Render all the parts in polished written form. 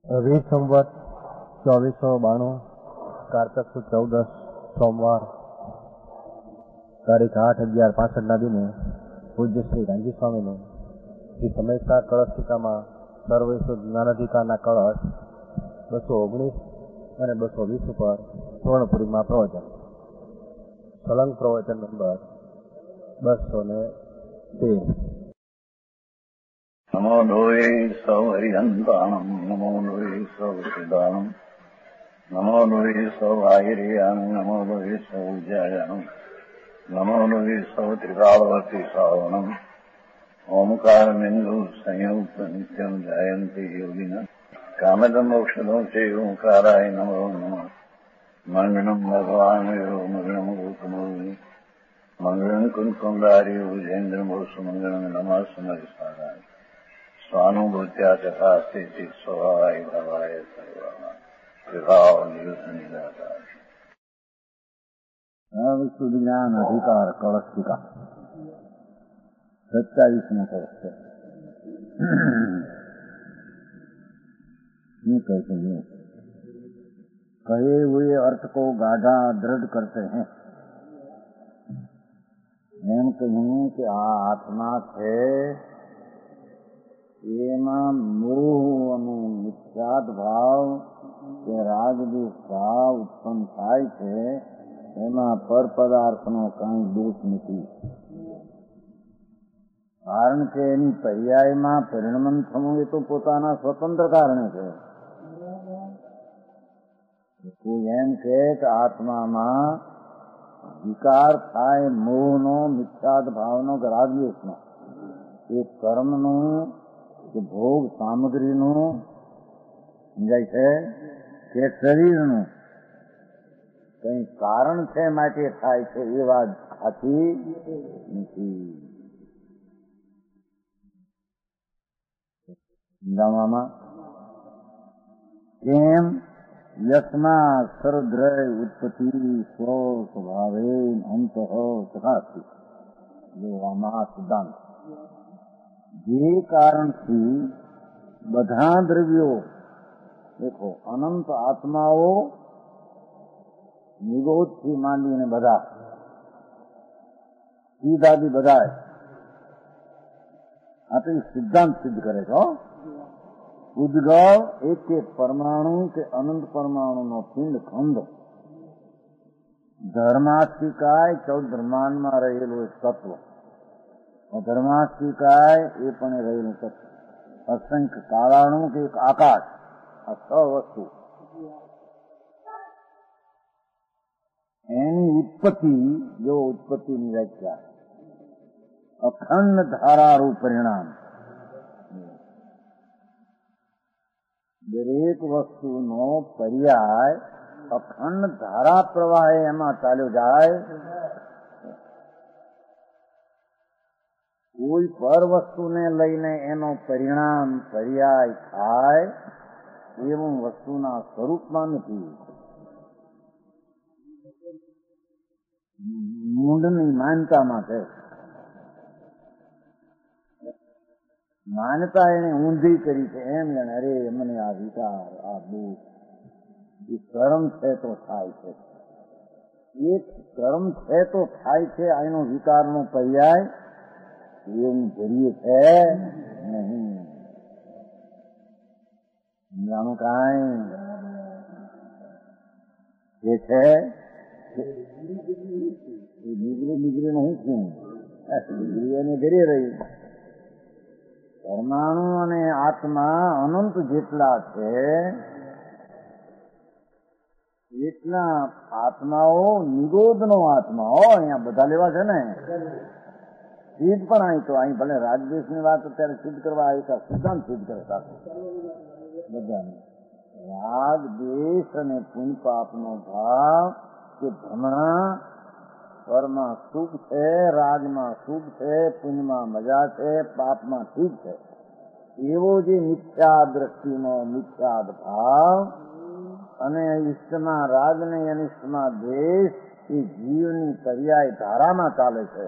रवि संवत 2492 कार्तक सुद 14 सोमवार तारीख 8/11/65 दिने पूज्य श्री रामजी स्वामी ने श्री समयसा कलश टीका में सर्वविश्व ज्ञानाधिकार कलश 219 और 220 पर स्वर्णपुरी में प्रवचन सलंग प्रवचन नंबर 213। नमो लोये सौहरिहन्ताणम् नमो लोये सौहृदानम् नमो लोये सौभागिर्यानम् नमो लोये सौज्यायानम् नमो लोये सौत्रिकालवती सावनम् ओंकारमिन्दु संयुक्त नित्यम् जायन्ति योगिनः कामदम् मोक्षदम् च ओंकाराय नमो नमः मङ्गलम् भगवान् यो मङ्गलम् गौतमोऽग्नि मङ्गलम् कुन्कुण्डार्यो विजेन्द्रमोसुमङ्गलम् नमः समरिसाराय स्वानुभूत्या चकास्ते स्वभावाय भवाय विश्व विज्ञान अधिकार कलश टीका 27 कलश है। कहते हैं कहे हुए अर्थ को गाढ़ा दृढ़ करते हैं। एम कहूं कि आ आत्मा है એમાં મોહ અને મિથ્યાદ ભાવ કે રાગદ્વેષ ભાવ ઉત્પન્ન થાય છે એમાં પર પદાર્થનો કાંઈ દોષ નથી, કારણ કે એની પર્યાયમાં પરિણમન થવું એ તો પોતાના સ્વતંત્ર કારણે છે। કોઈ એમ કહે કે આત્મામાં વિકાર થાય મોહનો, મિથ્યાદ ભાવનો કે રાગદ્વેષનો, એ કર્મનું કે ભોગ સામગ્રીનું સમજાય છે કે શરીરનું કઈ કારણ છે માટે થાય છે એ વાત સાચી નથી। સમજાવવામાં કેમ યસ્મા સર્વદ્રય ઉત્પત્તિ સ્વ સ્વભાવે અંત સખાસ્તિ, જો આમાં સિદ્ધાંત જે કારણથી બધા દ્રવ્યો દેખો અનંત આત્માઓ નિગોદથી માંડીને બધા સીધાથી બધા આ તો સિદ્ધાંત સિદ્ધ કરે છે। ઉદ્ગવ એક એક પરમાણુ કે અનંત પરમાણુનો પિંડ ખંડ ધર્માસ્તિકાય 14 બ્રહ્માંડમાં રહેલું એક તત્વ, ધર્માસ્તિકાય એ પણ રહેલું તત્વ, અસંખ્ય કાળાણુ કે એક આકાશ, આ 6 વસ્તુ એની ઉત્પત્તિ, જો ઉત્પત્તિની વ્યાખ્યા અખંડ ધારારૂપ પરિણામ। દરેક વસ્તુનો પર્યાય અખંડ ધારા પ્રવાહે એમાં ચાલ્યો જાય। કોઈ પર વસ્તુને લઈને એનો પરિણામ પર્યાય થાય એવું વસ્તુના સ્વરૂપમાં નથી। મૂંઢની માન્યતામાં છે, માન્યતા એને ઊંધી કરી છે, એમ જાણે અરે મને આ વિચાર આ દોષ એ કર્મ છે તો થાય છે, એક કર્મ છે તો થાય છે, એનો વિકારનો પર્યાય એવું જરીએ છે નહીં। જાણું કાંઈ જે છે ડિગ્રી નહીં છું, ડિગ્રી એને ઘરે રહી। પરમાણુ અને આત્મા અનંત જેટલા છે એટલા આત્માઓ નિગોદનો આત્મા હો, અહીંયા બધા લેવા છે ને સિદ્ધ પણ અહીં તો અહીં ભલે રાગદ્વેષની વાત અત્યારે સિદ્ધ કરવા આવી, સિદ્ધાંત સિદ્ધ કરે સાથે બધાને રાગ દ્વેષ અને પુણ્ય પાપનો ભાવ કે ભ્રમણા પરમાં સુખ છે, રાગમાં સુખ છે, પુણ્યમાં મજા છે, પાપમાં ઠીક છે, એવો જે મિથ્યા દ્રષ્ટિનો મિથ્યાદ ભાવ અને ઇષ્ટમાં રાગ ને અનિષ્ટમાં દ્વેષ એ જીવની પર્યાય ધારામાં ચાલે છે।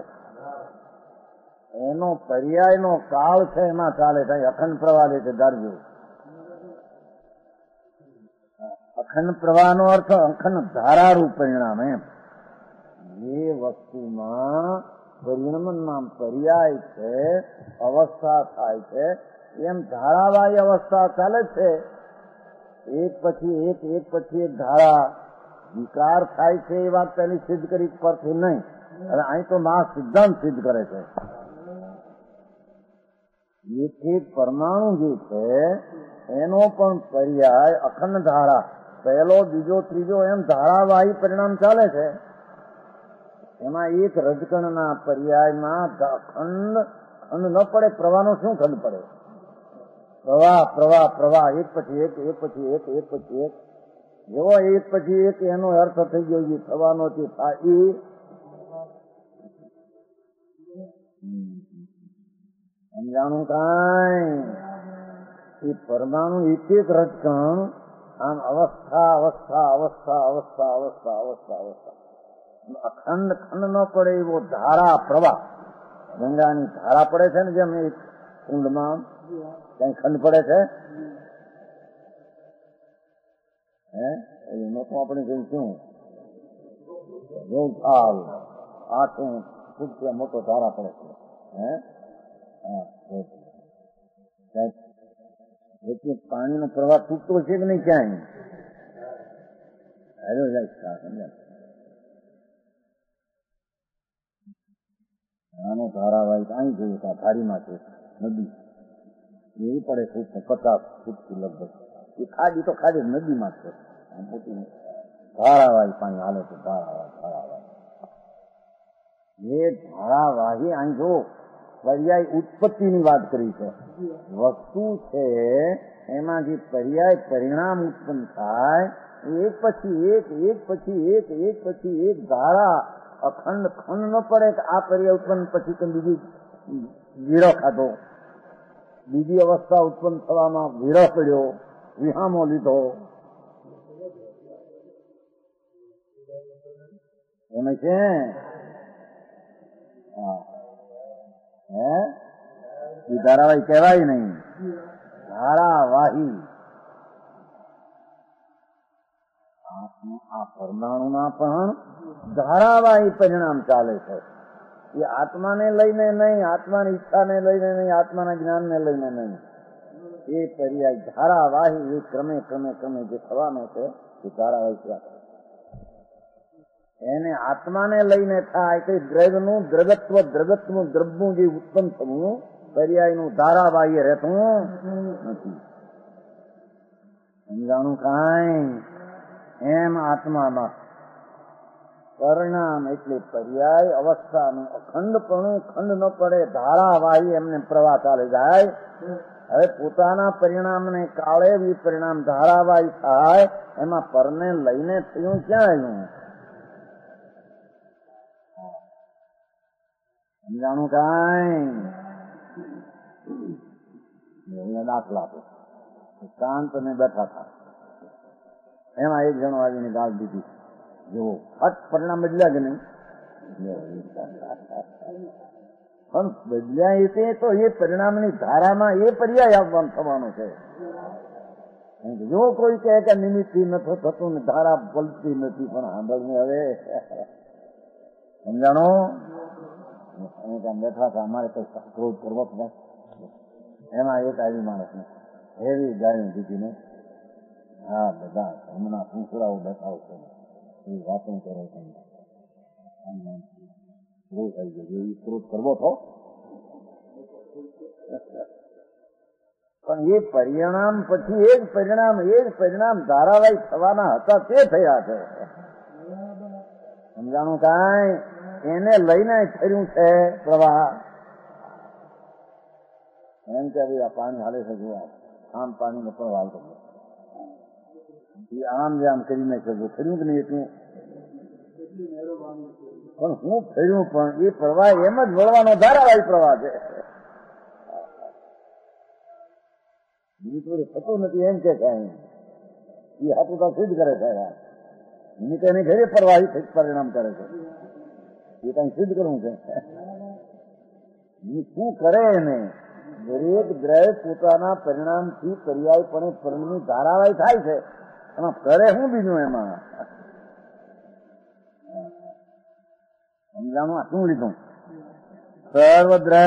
એનો પર્યાયનો કાળ છે એમાં ચાલે છે, અખંડ પ્રવાહ છે ધારજો। અખંડ પ્રવાહનો અર્થ અખંડ ધારારૂપ પરિણામ એમ. જે વસ્તુમાં પરિણમનમાં પર્યાય છે, અવસ્થા થાય છે, એમ ધારાવાહી અવસ્થા ચાલે છે. એક પછી એક પછી એક ધારા વિકાર થાય છે એ વાત પહેલી સિદ્ધ કરી પરથી નહીં. અને અહીં તો મહા સિદ્ધાંત સિદ્ધ કરે છે. એક એક પરમાણુ જે છે એનો પણ પર્યાય અખંડ ધારા, પહેલો બીજો ત્રીજો એમ ધારાવાહી પરિણામ ચાલે છે. એમાં એક રજકણના પર્યાયમાં ખંડ ન પડે. પ્રવાહનો શું ખંડ પડે? પ્રવાહ પ્રવાહ પ્રવાહ, એક પછી એક પછી એક પછી એક. જેવો એક પછી એક એનો અર્થ થઈ ગયો છે થવાનો છે. સમજાણું કાંઈ? એ પરમાણુ એક એક રજકણ આમ અવસ્થા અવસ્થા અવસ્થા અવસ્થા અવસ્થા અવસ્થા અવસ્થા અખંડ ખંડ ન પડે એવો ધારા પ્રવાહ. ગંગાની ધારા પડે છે ને, જેમ એક કુંડમાં કઈ ખંડ પડે છે એનો તો આપણે કઈ શું આઠું ફૂટ મોટો ધારા પડે છે. એટલે પાણીનો પ્રવાહ તૂટતો છે કે નહીં ક્યાંય? આનો ધારાવાહિક અહીં જોયું કે ધારીમાં છે નદી એવી પડે ફૂટ 50 ફૂટથી લગભગ. એ ખાડી તો ખાડી નદીમાં છે. ધારાવાહી પાણી હાલે છે. ધારાવાહી એ ધારાવાહી અહીં જો પર્યાય ઉત્પત્તિની વાત કરી છે. વસ્તુ છે એમાં જે પર્યાય પરિણામ ઉત્પન્ન થાય એક પછી એક પછી એક પછી એક ધારા અખંડ ખંડ ન પડે કે આ પર્યાય ઉત્પન્ન પછી તો બીજી વિરહ ખાધો, બીજી અવસ્થા ઉત્પન્ન થવામાં વિરહ પડ્યો, વિહામો લીધો. એમ છે એ ધારાવાહી કહેવાય નહીં, ધારાવાહી. આ પરમાણુમાં પણ ધારાવાહી પરિણામ ચાલે છે. એ આત્માને લઈને નહીં, આત્માની ઈચ્છાને લઈને નહીં, આત્માના જ્ઞાનને લઈને નહીં. એ પર્યાય ધારાવાહી એ ક્રમે ક્રમે ક્રમે જે થવાનો છે એ ધારાવાહી એને આત્માને લઈને થાય કે દ્રવ્યનું દ્રગત્વ દ્રવ્યનું જે ઉત્પન્ન થવું પર્યાયનું ધારાવાહી રહેતું નથી. સમજાણું કાંઈ? એમ આત્મામાં પરિણામ એટલે પર્યાય અવસ્થાનું અખંડપણું ખંડ ન પડે, ધારાવાહી એમને પ્રવાહ ચાલે જાય. હવે પોતાના પરિણામને કાળે પરિણામ ધારાવાહી થાય એમાં પરને લઈને થયું ક્યાં આવ્યું? સમજાણું કાંઈ? દાખલા આપો. શાંત અને બેઠા હતા, એમાં એક જણો આવીને ગાળ દીધી. જો હટ પરિણામ બદલ્યા કે નહીં? પણ બદલ્યા એ તો એ પરિણામની ધારામાં એ પર્યાય આવવાનું થવાનો છે. જો કોઈ કહે કે નિમિત્તથી નથી થતું ને ધારા પલતી નથી, પણ સાંભળને હવે સમજાણો. બેઠા હતા, અમારે કઈ ક્રોધ કરવો પડે. એમાં એક આવી માણસને એવી ગાયું દીધીને, હા બધા હમણાં પૂછડાઓ બેઠાઓ છે એ વાતો કરે છે. ક્રોધ આવી ગયો, એ ક્રોધ કરવો થો. પણ એ પરિણામ પછી એ જ પરિણામ ધારાવાહી થવાના હતા તે થયા છે. સમજાણું કાંઈ? એને લઈને થયું છે પ્રવાહ. એમ કે આ પાણી હાલે છે, જો આમ પાણીનો પ્રવાહ કરવો, આમ જે આમ કરીને કરજો, થયું કે નહીં એટલું? પણ હું થયું પણ એ પ્રવાહ એમ જ વળવાનો ધારાવાહી પ્રવાહ છે. બીજું થોડું થતું નથી એમ કે કાંઈ એ હાથું તો સિદ્ધ કરે છે. એની તેની ઘરે પ્રવાહી પરિણામ કરે છે. એ કઈ સિદ્ધ કરવું છે. શું કરે એને? દરેક દ્રવ્ય પોતાના પરિણામથી પર્યાયપણે પરિણમી ધારાવાહી થાય છે. એમાં કરે શું બીજું એમાં સમજાણું શું લીધું સર્વદ્રય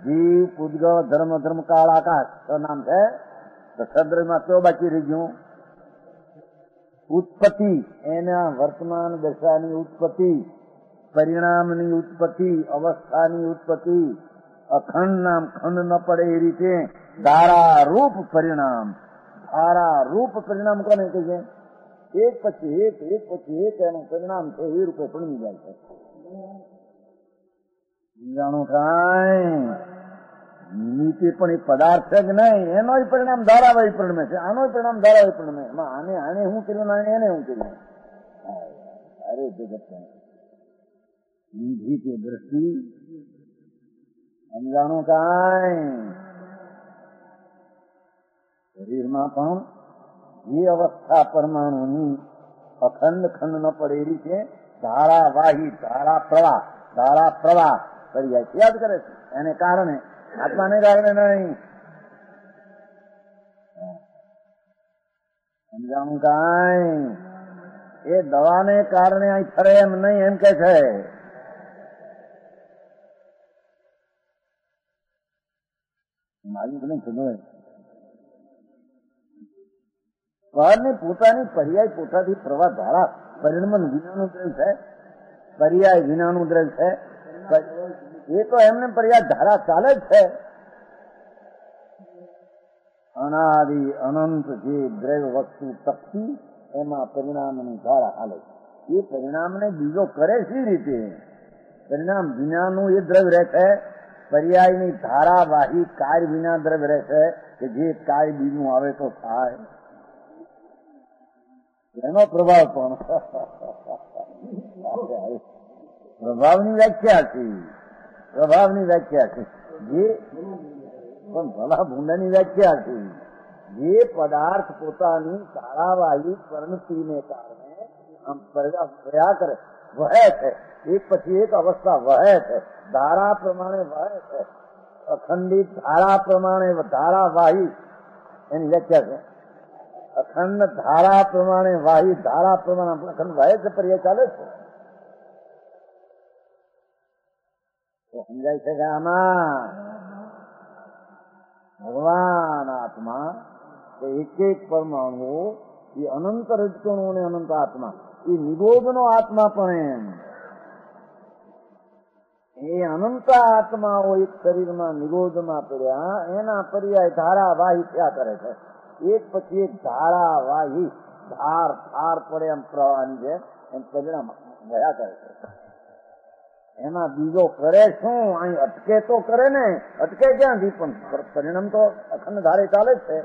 જીવ પૂજગળ ધર્મ ધર્મ કાળ આકાશ તો નામ છે તો સદ્રયમાં તો બાકી રહી ગયું ઉત્પત્તિ એના વર્તમાન દશાની ઉત્પત્તિ પરિણામની ઉત્પત્તિ અવસ્થાની ઉત્પત્તિ અખંડ નામ ખંડ ન પડે એ રીતે ધારારૂપ પરિણામ ધારારૂપ પરિણામ કોને કહીએ એક પછી એક પછી એક એનું પરિણામ છે એ રૂપે પડી જાય છે જાણું કાંઈ નીતિ પણ એ પદાર્થ છે કે નહીં એનો પરિણામ ધારાવાહી પરિણમે છે આનો પરિણામ ધારાવાહી પરિણમે એમાં આને હું કર્યું એને હું કર્યું અરે જગત નિધિ કે દ્રષ્ટિ સમજાણું કાંઈ શરીરમાં પણ એ અવસ્થા પરમાણુની અખંડ ખંડ ન પડે એ રીતે ધારાવાહી ધારા પ્રવાહ કરી જાય યાદ કરે છે એને કારણે આત્માને કારણે નહીં સમજાણું કાંઈ એ દવાને કારણે અહીં ફરે એમ નહીં એમ કે છે પરની પોતાની પર્યાય પોતાથી પ્રવાહ ધારા પરિણમન વિનાનું દ્રવ્ય છે પર્યાય વિનાનું દ્રવ્ય છે એ તો એમને પર્યાય ધારા ચાલે જ છે અનાદિ અનંત જે દ્રવ્ય વસ્તુ તપતી એમાં પરિણામની ધારા હાલે એ પરિણામને બીજો કરે સી રીતે પરિણામ વિનાનું એ દ્રવ્ય રહે છે પર્યાયની ધારાવાહી કાર્ય વિના દ્રવ્ય રહે છે કે જે કાર્ય બીજું આવે તો થાય એનો પ્રભાવ પણ પ્રભાવની વ્યાખ્યા છે જે પણ ભલા ભૂંડાની વ્યાખ્યા છે જે પદાર્થ પોતાની ધારાવાહી પરિણતિને કારણે આમ પ્રયા કરે વહે છે એક પછી એક અવસ્થા વહે છે ધારા પ્રમાણે વહે છે અખંડિત ધારા પ્રમાણે ધારાવાહી એની વ્યાખ્યા છે અખંડ ધારા પ્રમાણે વાહી ધારા પ્રમાણે અખંડ વહે છે પર એ ચાલે છે તો સમજાય છે કે આમાં ભગવાન આત્મા કે એક એક પરમાણુ એ અનંત રજકણો અને અનંત આત્મા એ નિરોધનો આત્મા પણ એ અનંત આત્માઓ એક શરીરમાં નિરોધમાં પડ્યા એના પર્યાય ધારાવાહી થયા કરે છે એક પછી એક ધારાવાહી ધાર પડે એમ પ્રવાહની છે એમ પરિણામ ગયા કરે છે એમાં બીજો કરે શું અહીં અટકે તો કરે ને અટકે ક્યાંથી પણ પરિણામ તો અખંડ ધારે ચાલે જ છે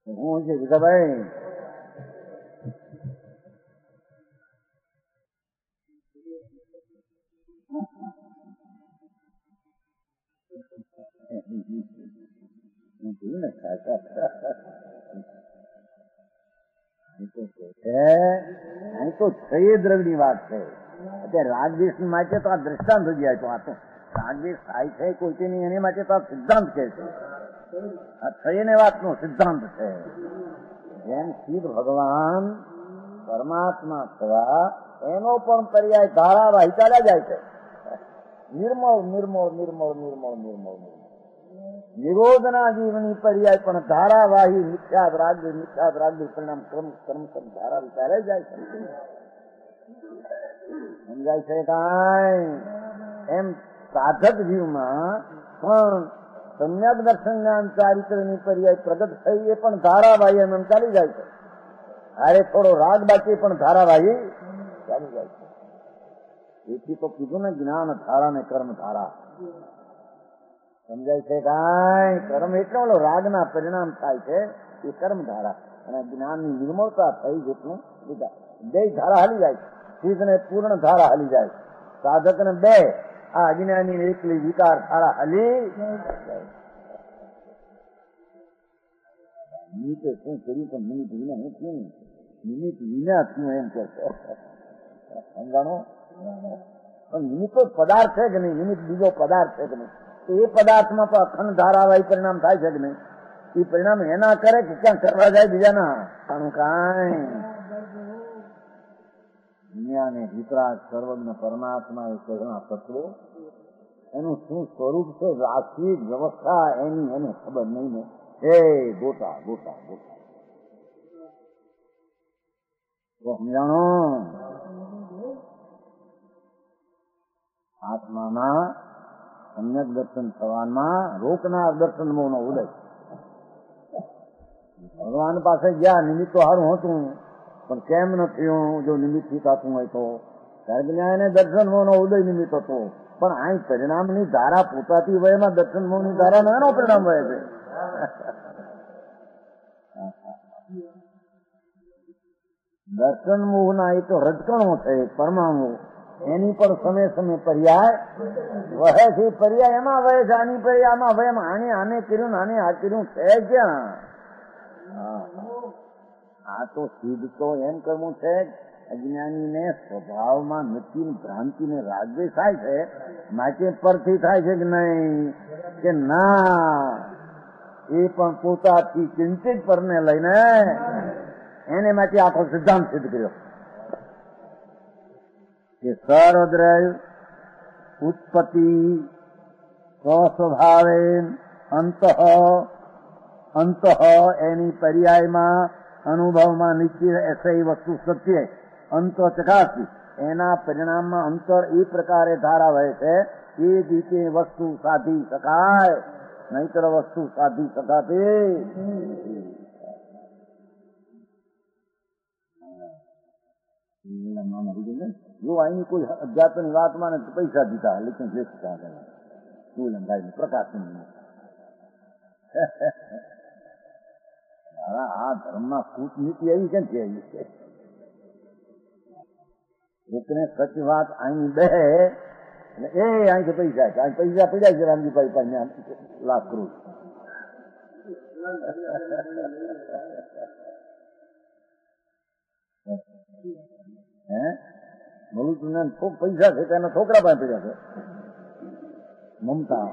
હું છે ભાઈ અહીં તો છ દ્રવ્યની વાત છે અત્યારે રાગદ્વેષ માટે તો આ દ્રષ્ટાંત થઈ જાય તો આ તો રાગદ્વેષ થાય છે કોઈની એની માટે તો આ સિદ્ધાંત કહે છે આ છ વાતનો સિદ્ધાંત છે જેમ શિવ ભગવાન પરમાત્મા થવા એનો પણ પર્યાય ધારાવાહી ચાલ્યા જાય છે નિર્મળ નિર્મળ નિર્મળ નિર્મળ નિર્મળ નિરોધના જીવની પર્યાય પણ ધારાવાહી મિથ્યાદ રાગ પરિણામ કર્મ ધારા વિચારે જાય છે સમજાય છે કાંઈ એમ સાધક જીવમાં પણ સમ્યક દર્શન જ્ઞાન ચારિત્રની પર્યાય પ્રગટ થઈ એ પણ ધારાવાહી એમ ચાલી જાય છે હારે થોડો રાગ બાકી પણ ધારાવાહી ચાલી જાય છે એથી તો કીધું ને જ્ઞાન ધારા ને કર્મ ધારા સમજાય છે કાંઈ કર્મ એટલે ઓલો રાગના પરિણામ થાય છે એ કર્મ ધારા અને જ્ઞાનની નિર્મળતા થઈ જેટલું લીધા બે ધારા હાલી જાય સિદ્ધ ને પૂર્ણ ધારા હાલી જાય સાધક ને બે આ અજ્ઞાની એકલી વિકાર ધારા હાલી નિમિત્તે શું કર્યું પણ નિમિત્ત વિના હું થયું નિમિત્ત વિના થયું એમ કે સમજાણો પણ નિમિત્ત પદાર્થ છે કે નહીં નિમિત્ત બીજો પદાર્થ છે કે નહીં એ પદાર્થમાં તો અખંડ ધારાવાહી પરિણામ થાય છે કે નહીં એ પરિણામ એના કરે કે ક્યાં કરવા જાય બીજાના આનું કાંઈ દુનિયા ને વિતરાગ સર્વજ્ઞ પરમાત્મા એ કહેણા તત્વો એનું શું સ્વરૂપ છે રાશિ વ્યવસ્થા એની એને ખબર નહીં ને એ ગોટા ગોટા ગોટા તો સમજાણો આત્માના સમ્યક દર્શન થવામાં રોકનાર દર્શન મોહનો ઉદય. ભગવાન પાસે ગયા નિમિત્ત તો સારું હતું પણ કેમ ન થયું? જો નિમિત્તથી થતું હોય તો જ્ઞાને દર્શન મોહનો ઉદય નિમિત્ત હતો પણ અહીં પરિણામની ધારા પોતાથી વયમાં દર્શન મોહની ધારા એનો પરિણામ વહે છે. દર્શન મોહના એ તો રજકણો છે પરમાણુ એની પણ સમય સમય પર્યાય વહે છે. પર્યાય એમાં વહે છે આની પર્યાય આમાં વહે. આને કર્યું આને આ કર્યું છે ક્યાં? આ તો સિદ્ધ તો એમ કરવું છે અજ્ઞાનીને સ્વભાવમાં નથી ભ્રાંતિને રાગદ્વેષ થાય છે માટે પરથી થાય છે કે નહીં કે ના એ પણ પોતાથી ચિંતિત પરને લઈને એને માટે આખો સિદ્ધાંત સિદ્ધ કર્યો કે સર્વદ્રવ્ય ઉત્પત્તિ સ્વસ્વભાવે અંત એની પર્યાયમાં અનુભવમાં નિશ્ચિત એસી વસ્તુ સત્ય અંત ચકાસી એના પરિણામમાં અંતર એ પ્રકારે ધારા વહે છે એ રીતે વસ્તુ સાધી શકાય નહીતર વસ્તુ સાધી શકાતી જો અહીંની કોઈ અધ્યાત્મની વાતમાં ને પૈસા દીધા લેકિન વેચતા શું લંગાઈ પ્રકાશ આ ધર્મમાં કૂટનીતિ આવી કેમ છે? એકને સચ વાત અહીં બે એટલે એ અહીંથી પૈસા છે અહીં પૈસા પડ્યા છે રામજીભાઈ પાસે લાખ કરોડ હે બોલું તું ખૂબ પૈસા છે તેના છોકરા પાસે પડ્યા છે મમતા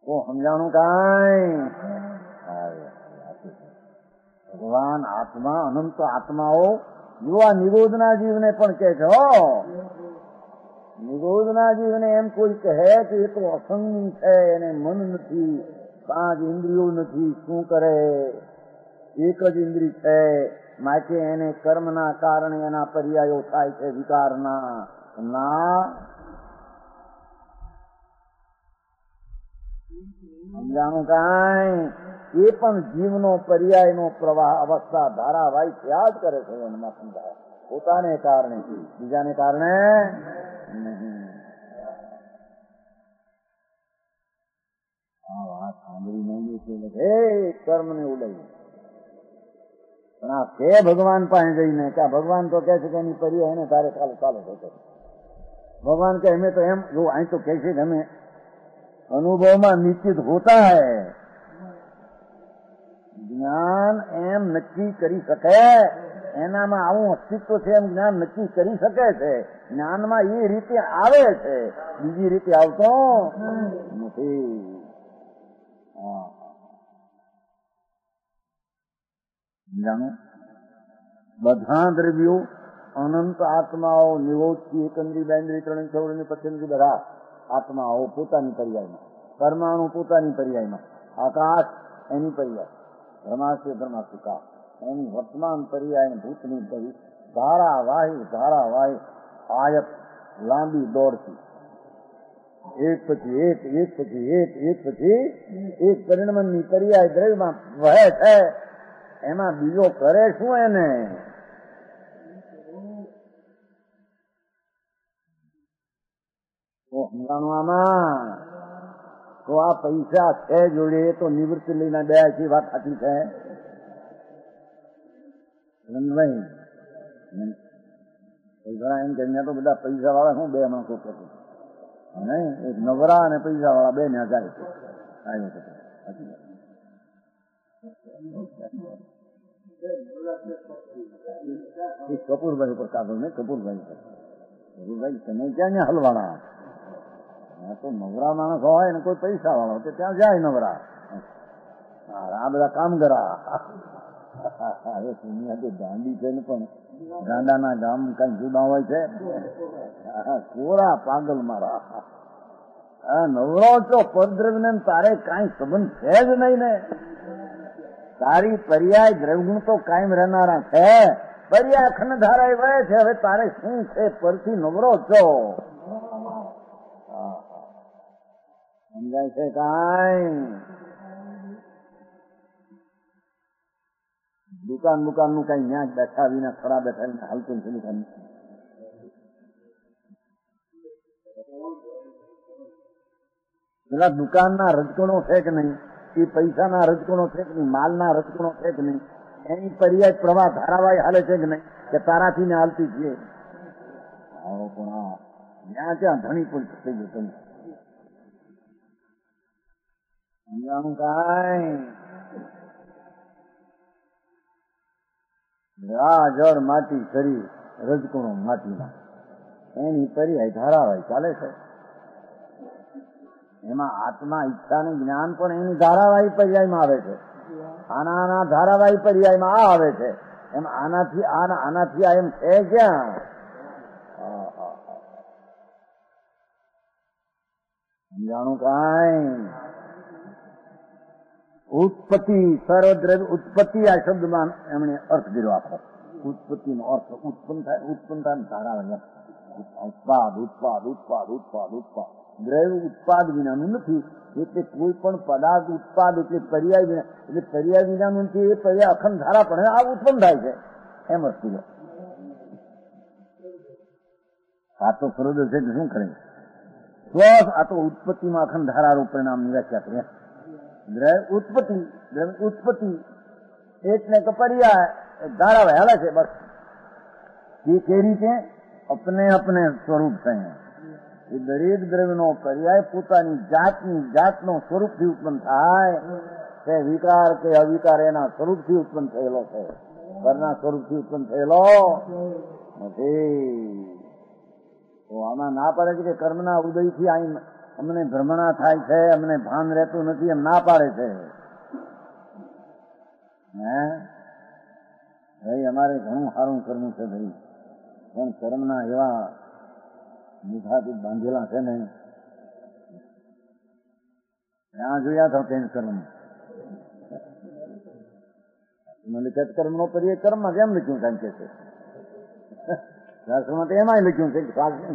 તો સમજાણું કાંઈ ભગવાન આત્મા અનંત આત્માઓ યુવા નિગોદના જીવને પણ કહે છે નિગોદના જીવને એમ કોઈ કહે કે એ તો અસંગી છે એને મન નથી 5 ઇન્દ્રિયો નથી શું કરે એક જ ઇન્દ્રિય છે માટે એને કર્મના કારણે એના પર્યાયો થાય છે વિકારના ના સમજાણું કાંઈ એ પણ જીવનો પર્યાયનો પ્રવાહ અવસ્થા ધારાવાહી થયા જ કરે છે એમાં સમજાય પોતાને કારણે બીજાને કારણે નહીં. આ વાત સાંભળી નહીં એટલે કર્મને ઉડાવી પણ આ કે ભગવાન પાસે જઈને કે ભગવાન તો કહે છે કે એની પર્યાય એને તારે ચાલો થતો ભગવાન કે અમે તો એમ જો અહીં તો કહે છે કે અમે અનુભવમાં નિશ્ચિત હોતા હૈ જ્ઞાન એમ નક્કી કરી શકે એનામાં આવું અસ્તિત્વ છે એમ જ્ઞાન નક્કી કરી શકે છે જ્ઞાનમાં એ રીતે આવે છે બીજી રીતે આવતો નથી. જાણો બધા દ્રવ્યો અનંત આત્માઓ નિરોધથી એકંદરી બેન્દ્રી 3 4 પચીન્દ્રી બધા આત્માઓ પોતાની પર્યાયમાં પરમાણુ પોતાની પર્યાયમાં આકાશ એની પર્યાય ધર્માસ્ય ધર્માસ્યકા એની વર્તમાન પર્યાય ભૂતની પરી ધારાવાહી આયત લાંબી દોડતી એક પછી એક પરિણમનની પર્યાય દ્રવ્યમાં વહે છે એમાં બીજો કરે શું એને સમજાણવામાં તો આ પૈસા છે જોડે તો નિવૃત્તિ લઈને બે આખી વાત સાચી છે પૈસા એમ કે તો બધા પૈસા વાળા શું બે માણસો કરતું નહીં એક નવરા અને પૈસા વાળા બે ને જાય કપૂરભાઈ ઉપર કાગળ ને કપૂરભાઈ તમે ક્યાં ને હલવાના તો નવરા માણસ હોય ને કોઈ પૈસા વાળો તો ત્યાં જાય નવરા, આ બધા કામ કરા. હવે દુનિયા તો ગાંડી છે ને, પણ ગાંડાના ગામ કઈ જુદા હોય છે. કોરા પાગલ મારા, નવરો છો પરદ્રવ્ય ને તારે કઈ સંબંધ છે જ નહીં ને. તારી પર્યાય દ્રવગુણ તો કાયમ રહેનારા છે, પર્યાય અખંડ ધારાય વહે છે. હવે તારે શું છે, પરથી નવરો છો. સમજાય છે કઈ? દુકાન નું કઈ ન્યાજ બેઠા વિના ખરા બેઠા વિના હાલતું છે દુકાન. પેલા દુકાનના રજકણો છે કે નહીં, એ પૈસાના રજકણો છે કે નહીં, માલના રજકણો છે કે નહીં, એની પર્યાય પ્રવાહ ધારાવાહી હાલે છે કે નહીં, કે તારાથી ને હાલતી છીએ. આવો પણ જ્યાં ત્યાં ધણી પણ થઈ ગયું. તમે સમજાણું કાંઈ? આ જળ માટી શરીર રજકણો માટીના, એની પર્યાય ધારાવાહી ચાલે છે. એમાં આત્મા ઈચ્છાનું જ્ઞાન પણ એની ધારાવાહી પર્યાયમાં આવે છે. આના ધારાવાહી પર્યાયમાં આ આવે છે. એમ આનાથી આનાથી આ એમ છે ક્યાં? સમજાણું કાંઈ? ઉત્પત્તિ, સર્વદ્રવ્ય ઉત્પત્તિ, આ શબ્દમાં એમણે અર્થ કર્યો આખો. ઉત્પત્તિનો અર્થ ઉત્પન્ન થાય, ઉત્પન્ન થાય ધારાવાહી. ઉત્પાદ ઉત્પાદ ઉત્પાદ ઉત્પાદ ઉત્પાદ. દ્રવ્ય ઉત્પાદ વિનાનું નથી, એટલે કોઈ પણ પદાર્થ ઉત્પાદ એટલે પર્યાય વિના, એટલે પર્યાય વિનાનું નથી. એ પર્યાય અખંડ ધારા પણ આ ઉત્પન્ન થાય છે. એમ વસ્તુ આ તો ફરજ છે કે શું કરે? સ્વસ આ તો ઉત્પત્તિમાં અખંડ ધારારૂપ પરિણામની વ્યાખ્યા કરે. દ્રવ્ય ઉત્પત્તિ, દ્રવ્ય ઉત્પત્તિ એટલે કે પર્યાય ધારાવાહી હાલે છે. બસ એ કઈ રીતે? અપને અપને સ્વરૂપ છે. એ દરેક દ્રવ્યનો પર્યાય પોતાની જાતનો સ્વરૂપથી ઉત્પન્ન થાય છે. વિકાર કે અવિકાર એના સ્વરૂપથી ઉત્પન્ન થયેલો છે, ઘરના સ્વરૂપથી ઉત્પન્ન થયેલો નથી. તો આમાં ના પાડે છે કે કર્મના ઉદયથી અહીં અમને ભ્રમણા થાય છે, અમને ભાન રહેતું નથી, એમ ના પાડે છે. ભાઈ અમારે ઘણું સારું કર્મ છે ભાઈ, પણ કર્મના એવા મુખાથી બાંધેલા છે ને, ત્યાં જોયા તો તેને કર્મ મલિકત કર્મનો પર્યાય કર્મમાં કેમ લખ્યું? કારણ કે છે શાસ્ત્રમાં તો એમાંય લખ્યું છે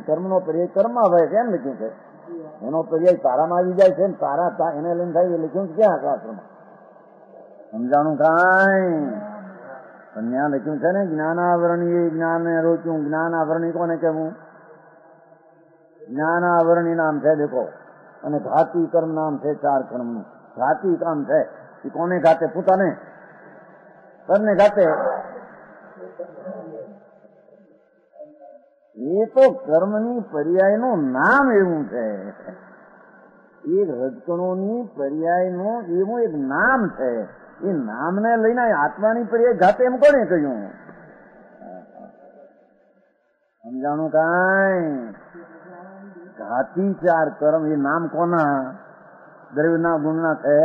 કર્મનો પર્યાય કર્મમાં હોય છે, એમ લખ્યું છે. એનો પર્યાય તારામાં આવી જાય છે, તારા એને લઈને થાય એ લખ્યું છે ક્યાં શાસ્ત્રમાં? સમજાણું કાંઈ? પણ ત્યાં લખ્યું છે ને જ્ઞાનાવરણી જ્ઞાનને રોચ્યું. જ્ઞાનાવરણી કોને કહેવું? જ્ઞાનાવરણી નામ છે દેખો, અને ઘાતી કર્મ નામ છે 4 કર્મનું. ઘાતી કામ છે એ કોને ઘાતે? પોતાને, કરને ઘાતે. એ તો કર્મની પર્યાયનું નામ એવું છે, એ રજકણોની પર્યાયનું એવું એક નામ છે. એ નામને લઈને આત્માની પર્યાય ઘાતે એમ કોને કહ્યું? સમજાણું કાંઈ? ઘાતી 4 કર્મ એ નામ કોના? દ્રવ્યના ગુણના છે,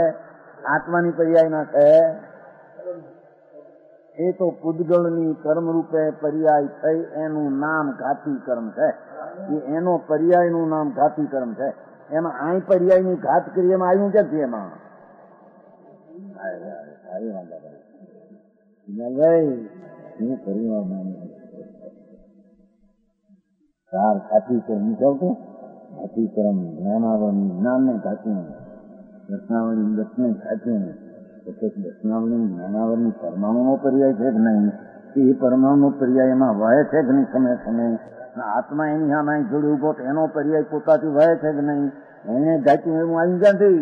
આત્માની પર્યાયના છે. એ તો પૂદગળની કર્મ રૂપે પર્યાય થઈ એનું નામ ઘાતી કર્મ છે. એનો પર્યાયનું નામ ઘાતી કર્મ છે. એમાં અહીં પર્યાયની ઘાત કરી એમાં આવ્યું ક્યાંથી? એમાં હું કર્યું 4 ઘાતી કર્મ કહું. ઘાતી કર્મ જ્ઞાનાવરણી જ્ઞાનને ઘાત્યું, રત્નાવળી દત્તને ઘાત્યું. દર્શનાવલી જ્ઞાનાવરની પરમાણુનો પર્યાય છે કે નહીં? એ પરમાણુનો પર્યાય એમાં વહે છે કે નહીં? સમય સમય આત્મા એની સામે જોડે ઉભો એનો પર્યાય પોતાથી વહે છે કે નહીં? એને ગાચ્યું એવું આવી ક્યાંથી?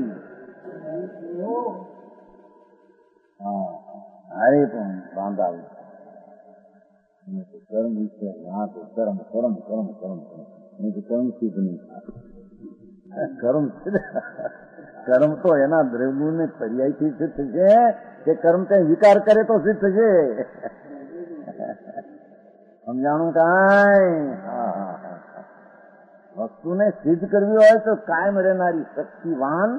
અરે પણ બાંધાવું કર્મ વિશે હા તો કર્મ કર્મ કર્મ કર્મ કર્મ કર્મ સિદ્ધ નહીં. કર્મ કર્મ તો એના દ્રવ્યને પર્યાયથી સિદ્ધ થશે કે કર્મ કઈ વિકાર કરે તો સિદ્ધ થશે? સમજાણું કાંઈ? વસ્તુને સિદ્ધ કરવી હોય તો કાયમ રહેનારી શક્તિવાન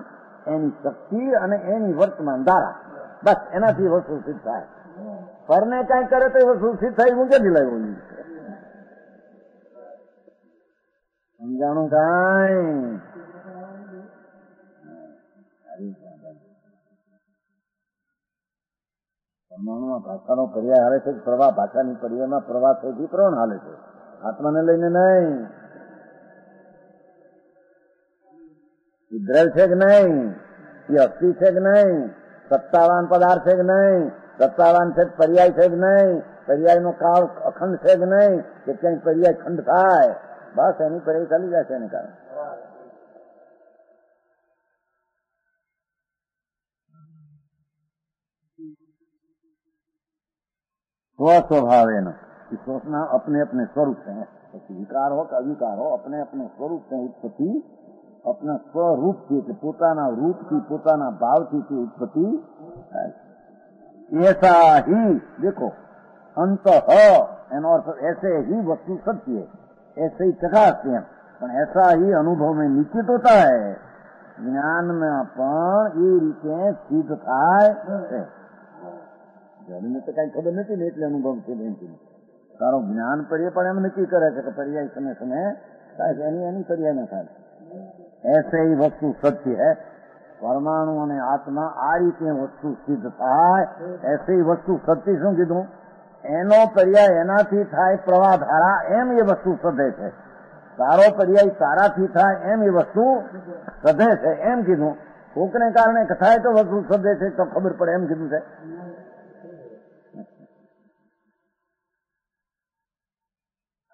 એની શક્તિ અને એની વર્તમાન ધારા, બસ એનાથી વસ્તુ સિદ્ધ થાય. પરને કઈ કરે તો એ વસ્તુ સિદ્ધ થાય. હું ક્યાંથી લાવ્યું? સમજાણું કાંઈ? પરમાણુમાં ભાષાનો પર્યાય હાલે છે. પ્રવાહ ભાષાની પર્યાયમાં પ્રવાહ થકી પ્રવણ હાલે છે. આત્માને લઈને નહીં. એ દ્રવ્ય છે કે નહીં? એ અસ્થિ છે કે નહીં? સત્તાવાન પદાર્થ છે કે નહીં? સત્તાવાન છે પર્યાય છે કે નહીં? પર્યાયનો કાળ અખંડ છે કે નહીં? કે ક્યાંય પર્યાય ખંડ થાય? બસ એની પર્યાય ચાલી જાય છે એને કારણે. स्वस्वभाव है ना, सोचना अपने अपने स्वरूप से है. विकार हो कि अविकार हो, अपने अपने स्वरूप से उत्पत्ति अपना स्वरूप की पोताना रूप की पोताना भाव की उत्पत्ति. ऐसा ही देखो अंत एनो अर्थ ऐसे ही वस्तु सत्य है, ऐसे ही चकासते हैं. पर ऐसा ही अनुभव में निश्चित होता है. ज्ञान में पण ये रीते सिद्ध थाय है. જઈને તો કઈ ખબર નથી ને એટલે અનુભવ છે. તારો જ્ઞાન પર્યાય પણ એમ નક્કી કરે છે કે પર્યાય સમય સમય થાય એની એની પર્યાય ના થાય. ऐसे ही वस्तु सत्य है. परमाणु અને આત્મા આ રીતે વસ્તુ સિદ્ધ થાય. ऐसे ही वस्तु सत्य શું કીધું? એનો પર્યાય એનાથી થાય પ્રવાહ ધારા, એમ એ વસ્તુ સધે છે. તારો પર્યાય તારાથી થાય એમ એ વસ્તુ સધે છે એમ કીધું. કોકને કારણે થાય તો વસ્તુ સધે છે તો ખબર પડે એમ કીધું છે.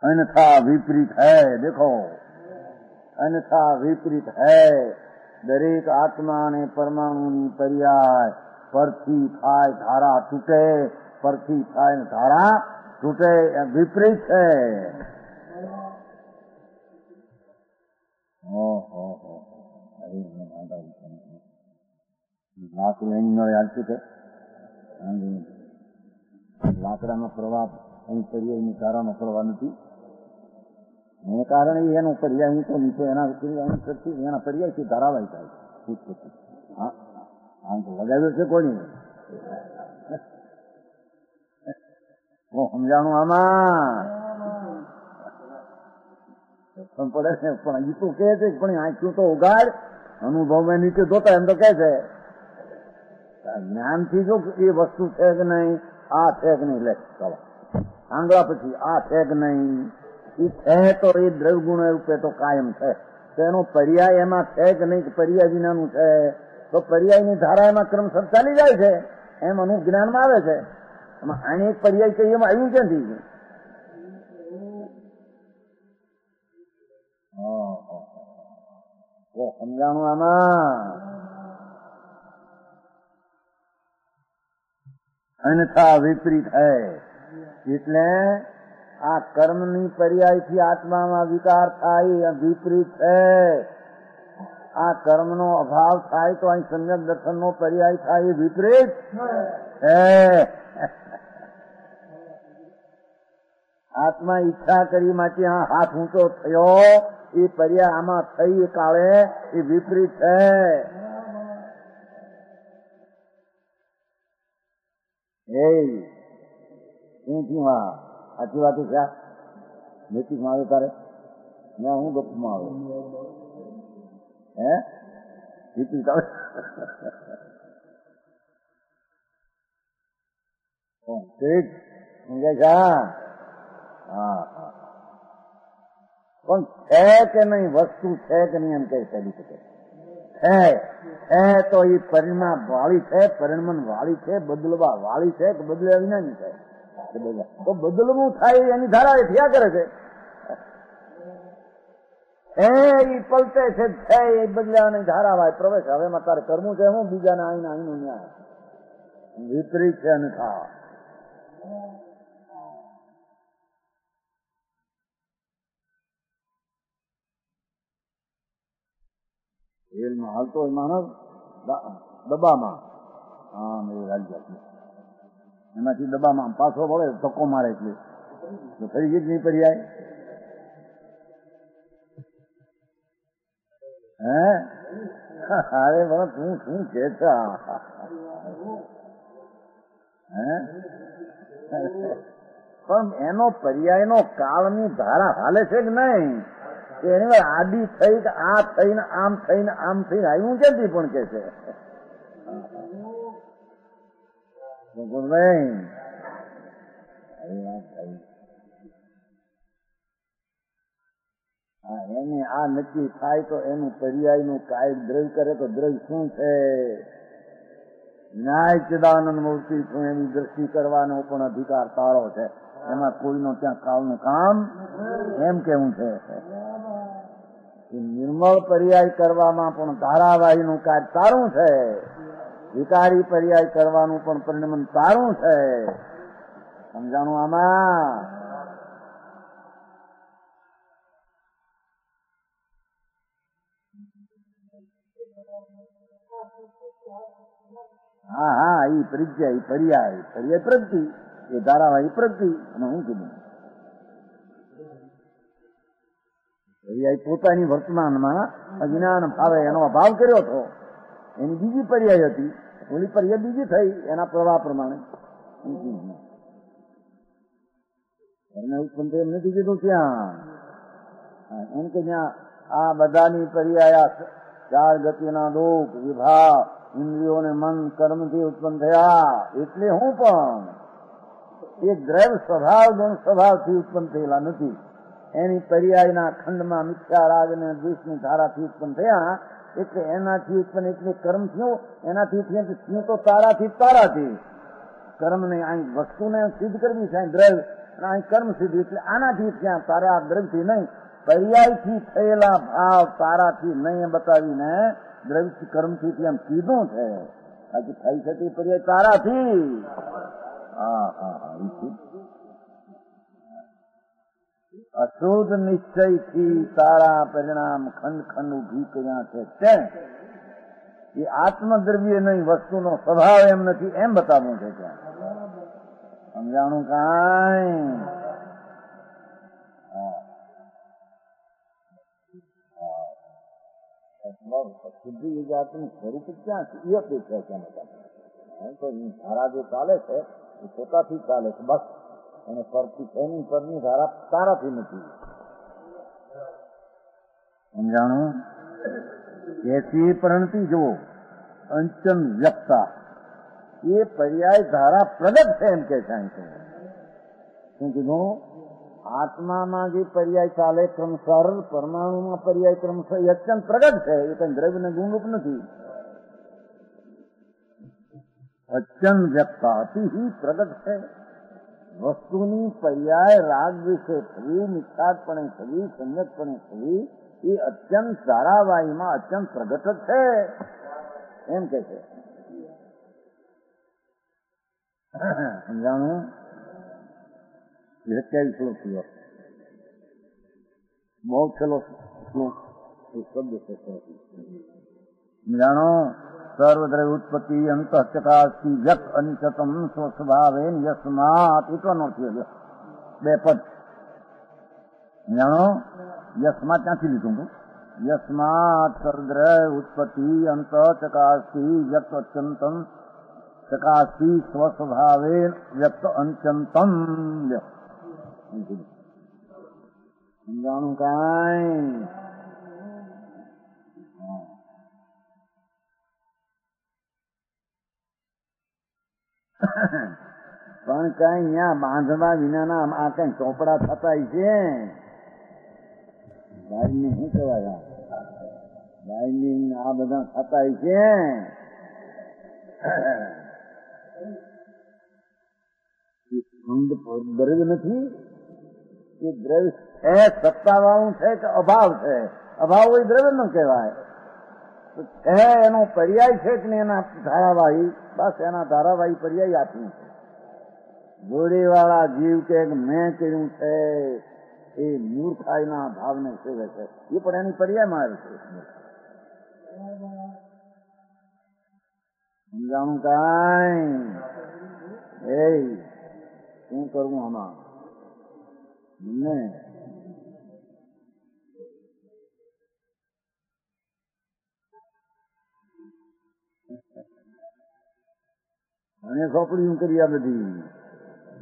अन्यथा विपरीत है. देखो अन्यथा विपरीत है. दरेक आत्मा ने परमाणु पर्याय परथी थाय धारा तूटे, परथी थाय धारा तूटे, विपरीत है. लाकड़ू एनी नळे हालती है. लाकડાનો પ્રવાહ અહીં પર્યાયની ધારાનો પ્રવાહ નથી. એને કારણે એનો પર્યાય ઊંચો નીચે એના એના પર્યાયથી ધારાવાય થાય. આમ તો લગાવ્યો છે કોની? સમજાણું આમાં પડે છે. પણ એ તો કહે છે પણ આંખ્યું તો ઉગાડ, અનુભવમાં નીચે જોતા એમ તો કહે છે. જ્ઞાનથી જો એ વસ્તુ છે કે નહીં, આ છે કે નહીં, લે આંગળા પછી આ છે કે નહીં, એ છે તો એ દ્રવ્ય ગુણ રૂપે તો કાયમ છે. તો એનો પર્યાય એમાં છે કે નહીં, પર્યાય વિનાનું છે તો પર્યાયની ધારા એમાં ક્રમશર ચાલી જાય છે. એમ અનુજ્ઞાનમાં આવે છે. એમાં આને એક પર્યાય કહીએ એમાં આવ્યું ક્યાંથી? સમજાણું આમાં? अन्यथा विपरीत है. એટલે આ કર્મની પર્યાયથી આત્મામાં વિકાર થાય, વિપરીત છે. આ કર્મનો અભાવ થાય તો અહીં સમ્યક દર્શનનો પર્યાય થાય, વિપરીત છે. આત્મા ઈચ્છા કરી માટે આ હાથ ઊંચો થયો, એ પર્યાય આમાં થઈ કાળે એ વિપરીત છે. શું થયું? હા સાચી વાત છે. નૈતિકમાં આવે તારે ના હું ગપમાં આવે હે વિપરીત આવે. ઠીક સમજાય છે? હા હા. પણ છે કે નહીં, વસ્તુ છે કે નહીં એમ કઈ કરી શકે? છે તો એ પરિણામ વાળી છે, પરિણમન વાળી છે, બદલવા વાળી છે કે બદલ્યા વિનાની છે? તો બદલવું થાય એની ધારા એ થયા કરે છે. એ પલટે છે એ બદલાવાની ધારા હોય પ્રવેશ. હવે તારે કરવું છે હું બીજાને આઈને આઈનું ન્યાય વિપરીત છે. અન્યથા રેલમાં હાલતો હોય માણસ ડબ્બામાં, આમ એ રાજ્ય એમાંથી ડબ્બામાં પાછો વળે ધક્કો મારે એટલે ફરી ગઈ જ નહીં પર્યાય. હે અરે બસ તું શું કે છે હે પણ એનો પર્યાયનો કાળની ધારા હાલે છે કે નહીં કે એની આદિ થઈ કે આ થઈને આમ આવ્યું ક્યાંથી પણ કે છે એને આ નક્કી થાય તો એનું પર્યાયનું કાય દ્રવ્ય કરે તો દ્રવ્ય શું છે ન્યાય ચિદાનંદ મૂર્તિ છું એની દ્રષ્ટિ કરવાનો પણ અધિકાર તારો છે એમાં કોઈનો ત્યાં કાળનું કામ એમ કેવું છે નિર્મળ પર્યાય કરવામાં પણ ધારાવાહીનું કાર્ય તારું છે વિકારી પર્યાય કરવાનું પણ પરિણમન તારું છે સમજાણું આમાં હા હા એ પરિચય પર્યાય પ્રગતિ એ ધારાવાહી પ્રગતિ અને હું કીધું પર્યાય પોતાની વર્તમાનમાં અજ્ઞાન ભાવે એનો અભાવ કર્યો હતો એની બીજી પર્યાય હતી ઓલી પર્યાય બીજી થઈ એના પ્રવાહ પ્રમાણે એને ઉત્પન્ન એમ નથી કીધું ત્યાં એમ કે જ્યાં આ બધાની પર્યાય ચાર ગતિના દુઃખ વિભાગ ઇન્દ્રિયોને મન કર્મથી ઉત્પન્ન થયા એટલે હું પણ એ દ્રવ્ય સ્વભાવ ગુણ સ્વભાવથી ઉત્પન્ન થયેલા નથી એની પર્યાયના ખંડમાં મિથ્યા રાગ અને દ્વેષની ધારાથી ઉત્પન્ન થયા એટલે એનાથી ઉત્પન્ન એટલે કર્મ થયું એનાથી થયું તો તારાથી કર્મને અહીં વસ્તુને સિદ્ધ કરવી છે દ્રવ્ય અને અહીં કર્મ સિદ્ધ એટલે આનાથી ત્યાં તારા દ્રવ્યથી નહીં પર્યાયથી થયેલા ભાવ તારાથી નહીં બતાવીને દ્રવ્ય કર્મથી એમ કીધું છે બાકી થઈ શકે પર્યાય તારાથી અશુદ્ધ નિશ્ચયથી તારા પરિણામ ખંડ ઉભી કર્યા છે એ આત્મદ્રવ્ય નહીં વસ્તુનો સ્વભાવ એમ નથી એમ બતાવવું છે ત્યાં સમજાણું કાંઈ શુદ્ધિ એ જાતનું સ્વરૂપ ક્યાં છે એ અપેક્ષા છે ધારા જે ચાલે છે એ પોતાથી ચાલે છે બસ અને પરથી એની પરની ધારા તારાથી નથી સમજાણું એથી પરંતુ જો અંચન વ્યક્તા એ પર્યાય ધારા પ્રગટ છે એમ કે છે શું કીધું આત્મામાં જે પર્યાય ચાલે ક્રમસર પરમાણુમાં પર્યાય ક્રમસર એ અત્યંત પ્રગટ છે એ કઈ દ્રવ્ય ને ગુણરૂપ નથી અત્યંત વ્યક્તા અતિ પ્રગટ છે વસ્તુની પર્યાય રાગ વિશે થવી નિખાતપણે થવી સંયતપણે થવી એ અત્યંત ધારાવાહીમાં અત્યંત પ્રગટ જ છે એમ કે છે સમજાણું 27 શ્લોક થયો બહુ છેલ્લો શ્લોક શબ્દ છે સમજાણો સર્વદ્રવ્ય ઉત્પત્તિ અંતઃચકાસ્તિ વ્યક્ત અનિશતમ સ્વસ્વભાવેન યસ્માત એટલાનો થયો બે પદ જાણો યસ્માત ક્યાંથી લીધું હતું યસ્માત સર્વદ્રવ્ય ઉત્પત્તિ અંતઃચકાસ્તિ વ્યક્ત અત્યંતમ ચકાસ્તિ સ્વસ્વભાવેન વ્યક્ત અંત્યંતમ સમજાણું કાંઈ પણ કઈ અહીંયા બાંધવા વિનાના આ કઈ ચોપડા થતા છે બાઈની શું કહેવાય બાઈની આ બધા થતા છે દ્રવ્ય નથી એ દ્રવ્ય છે સત્તાવાળું છે કે અભાવ છે અભાવ હોય દ્રવ્ય નો કહેવાય છે એનો પર્યાય છે કે એના ધારાવાહી બસ એના ધારાવાહી પર્યાય આપ્યું છે જોડીવાળા જીવ કે મેં કર્યું છે એ મૂર્ખાઈના ભાવને સેવે છે એ પણ એની પર્યાયમાં આવે છે સમજાણું કાંઈ એ શું કરવું આમાં ને અને ચોપડીઓ કરી આ બધી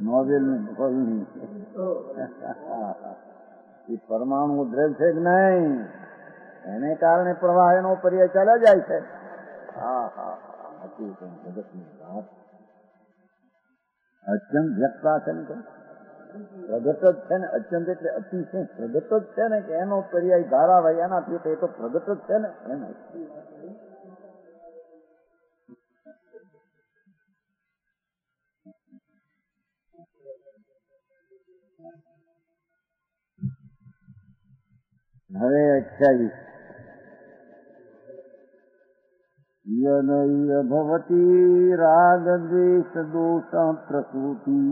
નોવેલની ફોલની એ પરમાણુ દ્રવ્ય છે કે નહીં, એને કારણે પ્રવાહ એનો પર્યાય ચાલ્યા જાય છે. હા હા હતી જગતની વાત અત્યંત વ્યક્તા છે ને, પ્રગટ જ છે ને. અત્યંત એટલે અતિશય પ્રગટ જ છે ને, કે એનો પર્યાય ધારા ભાઈ એનાથી એ તો પ્રગટ જ છે ને. એમ હવે 28 યનય ભવતી રાગ દ્વેષ દોષ પ્રસૂતિ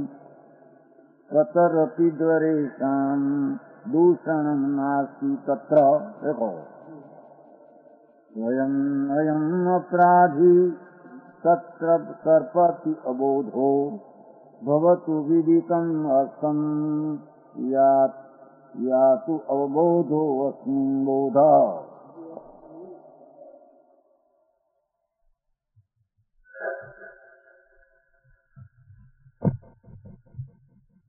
કતરપી દ્વરેષામ દૂષણમ નાસ્તિ તત્ર. દેખો સ્વયં અયમ અપરાધી તત્ર સર્પતિ અબોધો ભવતુ વિદિતમ અસમ યાતુ અવબોધો અસ્મિન બોધા.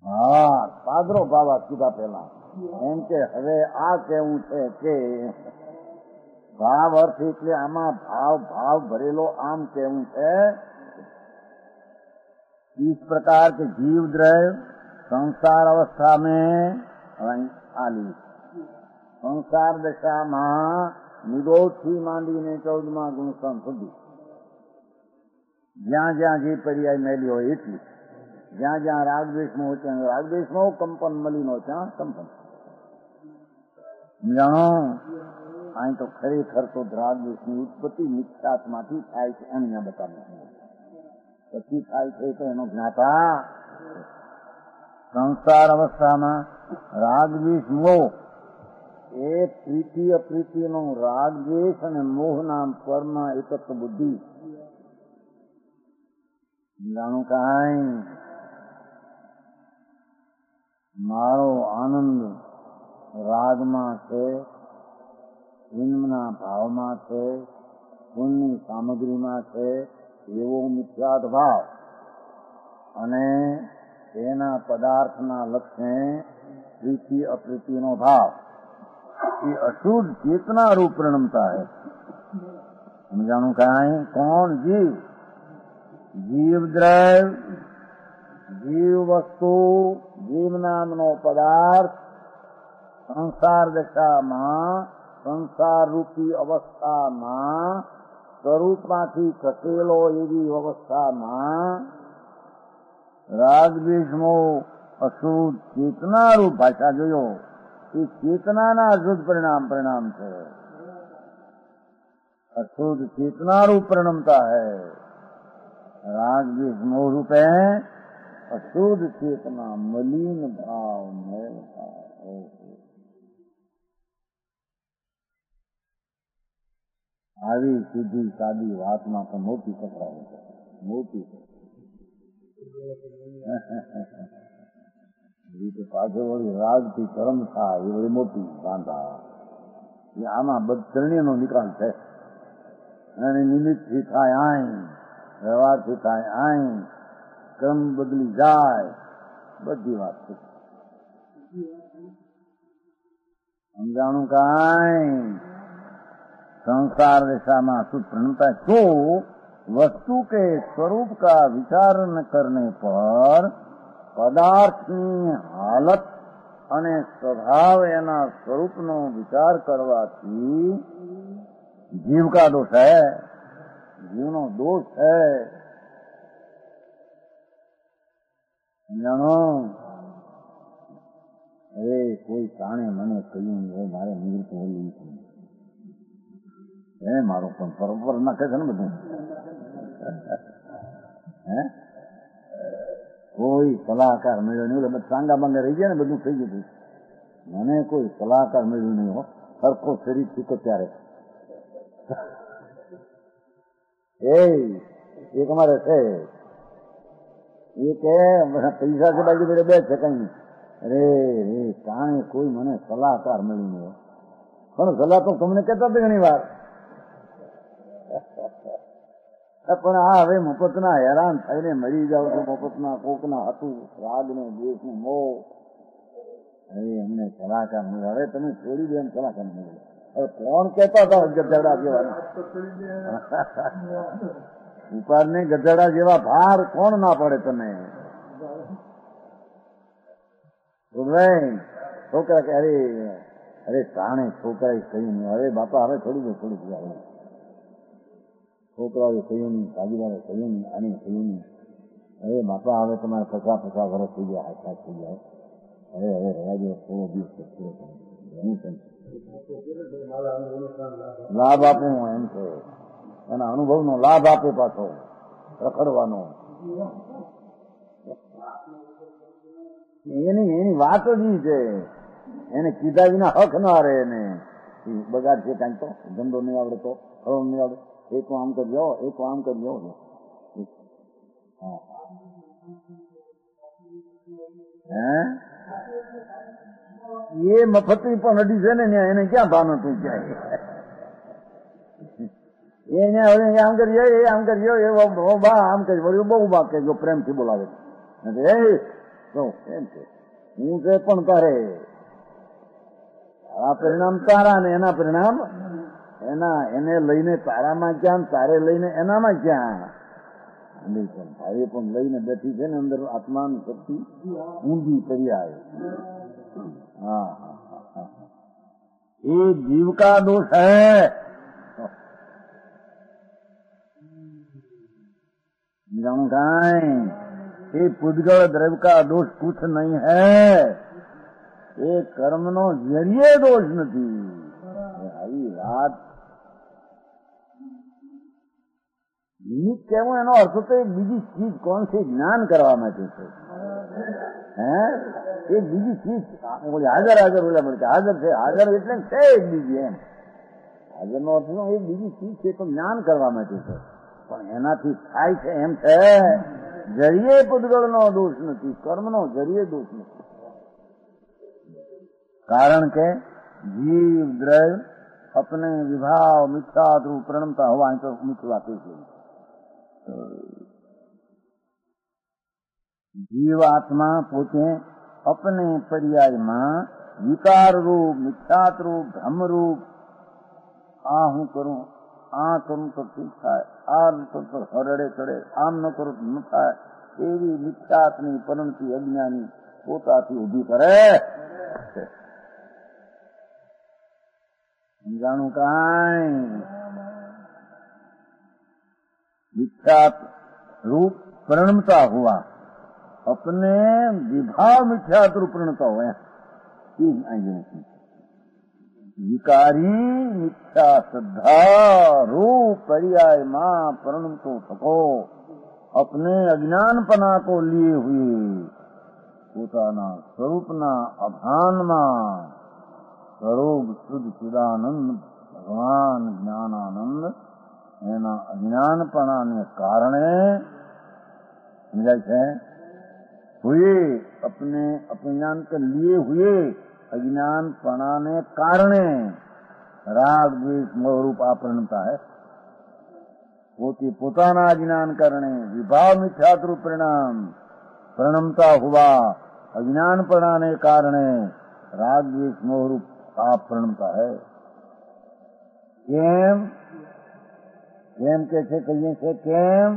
હા, પાદરો બાવા કીધા પેલા એમ કે હવે આ કેવું છે કે ભાવ અર્થ એટલે આમાં ભાવ ભરેલો આમ કેવું છે. इस प्रकार के जीव द्रव्य संसार अवस्था में आली संसार दशाમાં નિરોધથી માંડીને 14મા ગુણસ્તંભ સુધી જ્યાં જ્યાં જે પર્યાય મેલી હોય એટલી, જ્યાં જ્યાં રાગદ્વેષમાં હોય ત્યાં રાગદ્વેષમાં કંપન મલિનો ત્યાં કંપન. જાણો અહીં તો ખરેખર તો રાગદ્વેષની ઉત્પત્તિ મિથ્યાત્માથી થાય છે એમ અહીંયા બતાવ્યું. પછી થાય છે તો એનો જ્ઞાતા સંસાર અવસ્થામાં રાગદ્વેષ મોહ એ પ્રીતિ અપ્રીતિનો રાગદ્વેષ અને મોહ નામ કર્મ એકત્વ બુદ્ધિ. જાણું કાંઈ મારો આનંદ રાગમાં છે, ઇન્દ્રના ભાવમાં છે, પુણ્યની સામગ્રીમાં છે એવો મિથ્યાત ભાવ અને તેના પદાર્થના લક્ષે પ્રીતિ અપ્રીતિનો ભાવ એ અશુદ્ધ ચેतना रूप परिणमता है. समझाणु कांई कौन जीव, जीव द्रव्य, जीव वस्तु, जीव नामनो पदार्थ संसार दशाમાં સંસાર રૂપી અવસ્થામાં સ્વરૂપમાંથી ખસેલો એવી અવસ્થામાં રાગદ્વેષમો અશુદ્ધ ચેતનારૂપ ભાષા જોયો એ ચેતનાના અશુદ્ધ પરિણામ છે. अशुद्ध चेतना रूप परिणमता है. राग द्वेष मोह रूप है अशुद्ध चेतना, मलिन भाव, मैल भाव. આવી સીધી સાદી વાતમાં તો મોટી કપડાઓ છે, મોટી રીતે પાછળ વળી રાગથી ધર્મ થાય એ વળી મોટી બાંધા. આમાં બદતરણીનો નિકાલ છે અને નિમિત્તથી થાય આઈ, વ્યવહારથી થાય આઈ, ક્રમ બદલી જાય, બધી વાત છે. સમજાણું કાંઈ संसार दशा शुद्ध प्रणता को वस्तु के स्वरूप का विचार न करने पर पदार्थनी हालत અને સ્વભાવ એના સ્વરૂપનો વિચાર કરવાથી જીવ કા દોષ है, જીવનો દોષ है. જાણો અરે કોઈ જાણે મને કહ્યું મારે નિવૃત્ત હોવું છે, મારો પણ બરોબર નાખે છે ને બધું. હે કોઈ સલાહકાર મળ્યો નહીં, એટલે સાંગા બાંગા રહી ગયા ને બધું થઈ ગયું. મને કોઈ સલાહકાર મળ્યું નહીં હો, સરખો શરીર શીખો ત્યારે. એક અમારે છે એ કે પૈસા છે બાકી બે છે કઈ. અરે રે કાણે કોઈ મને સલાહકાર મળ્યું નહીં. પણ સલાહ તો તમને કહેતા હતા ઘણી વાર. પણ આ હવે મફતના હેરાન થઈને મરી જાવ છો, મફતના કોકના હતું રાગને દ્વેષને મોહ. હવે અમને કલાકાર મળે, હવે તમે છોડી દો એમ કલાકાર મળે. હવે કોણ કહેતા હતા ગધેડા જેવા? ઉપાડને ગધેડા જેવા ભાર કોણ ના પડે તમે? છોકરા કે અરે અરે તાણે છોકરાએ કહ્યું નહીં, હવે બાપા હવે થોડું હવે છોકરાઓએ કહ્યું નહીં, ભાગીદારે કહ્યું નહીં, આને કહ્યું નહીં. હવે બાપા હવે તમારે 50 વર્ષ થઈ ગયા, હાથ થઈ ગયા, હવે રહેવા દે, થોડો દિવસ લાભ આપું એમ છે. એના અનુભવનો લાભ આપે પાછો રખડવાનો. એની વાત જ ઈ છે, એને કીધા વિના હક ના રહે. એને બગાડ છે કાંઈ તો ધંધો નહીં આવડે તો હળો નહીં આવડે, એક આમ કરજો, એક આમ કરજો. એ મફતી પણ અડી છે ને, એને ક્યાં ભાન હતું ક્યાંય? એને હવે આમ કરજો, એ આમ કરજો, એ બા આમ કરજો, બહુ બા કહેજો, પ્રેમથી બોલાવે. એમ છે હું છે પણ તારે આ પરિણામ તારા ને એના પરિણામ એને લઈને તારામાં ક્યાં, તારે લઈને એનામાં ક્યાં? તારે પણ લઈને બેઠી છે ને અંદર આત્માની શક્તિ ઊંધી કરી આવે. હા એ જીવ કા દોષ હૈ. જાણો કાંઈ ये पुद्गल द्रव्य का दोष कुछ नहीं है, ये कर्म नो जरिए दोष नहीं. आई વાત નિમિત્ત કહેવું એનો અર્થ તો એક બીજી ચીજ કોણ છે જ્ઞાન કરવા માટે છે. એક બીજી ચીજ હાજર બોલ્યા મળે હાજર છે, હાજર એટલે છે એક બીજી. એમ હાજર નો અર્થ એક બીજી ચીજ છે તો જ્ઞાન કરવા માટે છે, પણ એનાથી થાય છે એમ છે. જરીએ પુદ્ગળનો દોષ નથી, કર્મનો જરીએ દોષ નથી. કારણ કે જીવ દ્રવ્ય अपने विभाव मिथ्या रूप प्रणमता हुआ तो मुख्य बात है. जीवात्मा પોતે अपने पर्यायમાં વિકાર રૂપ, મિથ્યાત રૂપ, ભ્રમ રૂપ, આ હું કરું, આ કરું તો ઠીક થાય, આ કરું તો હરડે ચડે, આમ ન કરું તો ન થાય, એવી મિથ્યાતની પરંતુ અજ્ઞાની પોતાથી ઉભી કરે. સમજાણું કાંઈ? मिथ्यात रूप प्रणमता हुआ, अपने विभाव मिथ्यात रूप प्रणता हुआ. विकारी मिथ्या श्रद्धा रूप पर्याय मां प्रणमतो थको, अपने अज्ञानपना को लिए हुए પોતાના સ્વરૂપના અભાનમાં સ્વરૂપ શુદ્ધ ચિદાનંદ ભગવાન જ્ઞાનાનંદ એના અજ્ઞાનપણાને કારણે સમજાય છે हुए, अपने अज्ञान के लिए हुए अज्ञानपणाने कारणे राग द्वेष मोह रूप आपरणता है. પોતે પોતાના અજ્ઞાન કારણે વિભાવ મિથ્યાત રૂપ પરિણામ प्रणमता हुआ, अज्ञानपणाने कारणे राग द्वेष मोह रूप आप प्रणमता है. केम केम कैसे कहिए से केम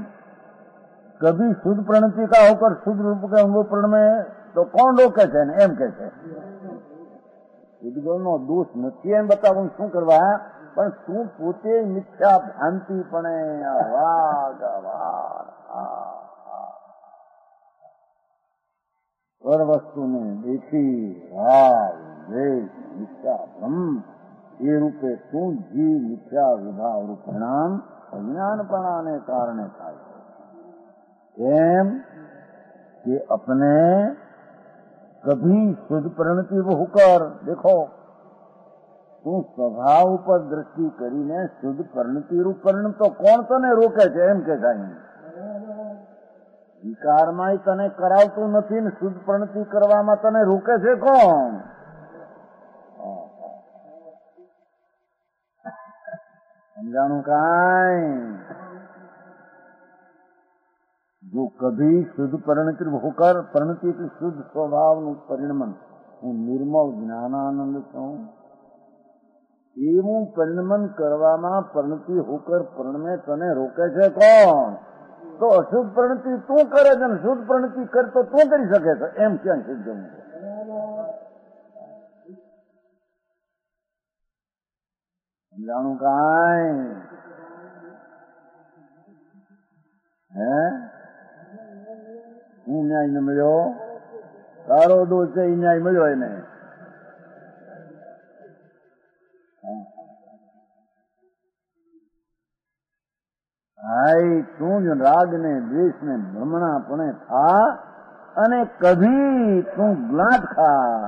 कभी शुद्ध प्रणति का होकर शुद्ध रूप के अंगो प्रण में तो कौन रोके છે ને એમ કે છે. ઉદ્ગલનો દોષ નથી એમ બતાવું શું કરવા, પણ શું પોતે મિથ્યા ભ્રાંતિ પણ હર વસ્તુને દેખી રાગ દ્વેષ મિથ્યા ભ્રમ એ રૂપે શું જીવ મિથ્યા વિભાવ રૂપ પરિણામ અજ્ઞાનપણાને કારણે થાય એમ कि अपने कभी शुद्ध परिणति वो होकर देखो तू स्वभाव पर दृष्टि करीने शुद्ध परिणति रूप परिणाम तो कौन तने रोके છે એમ કે કાંઈ વિકારમાં તને કરાવતું નથી ને શુદ્ધ પરિણતિ કરવામાં તને રોકે છે કોણ? સમજાણું કાંઈ? जो कभी शुद्ध परिणति होकर परिणति के शुद्ध स्वभावનું પરિણમન હું નિર્મળ જ્ઞાનાનંદ છું એવું પરિણમન કરવામાં પરિણતિ હોકર પરિણમે તને રોકે છે કોણ? તો અશુદ્ધ પરિણતિ તું કરે છે ને શુદ્ધ પરિણતિ કરતો તું કરી શકે છે એમ ક્યાં સિદ્ધ જવું સમજાણું કાંઈ હે હું ન્યાય ન મળ્યો તારો દોષ છે એ ન્યાય મળ્યો એને હાય તું જ રાગ ને દ્વેષ ને ભ્રમણાપણે થા અને કભી તું જ્ઞાત ખા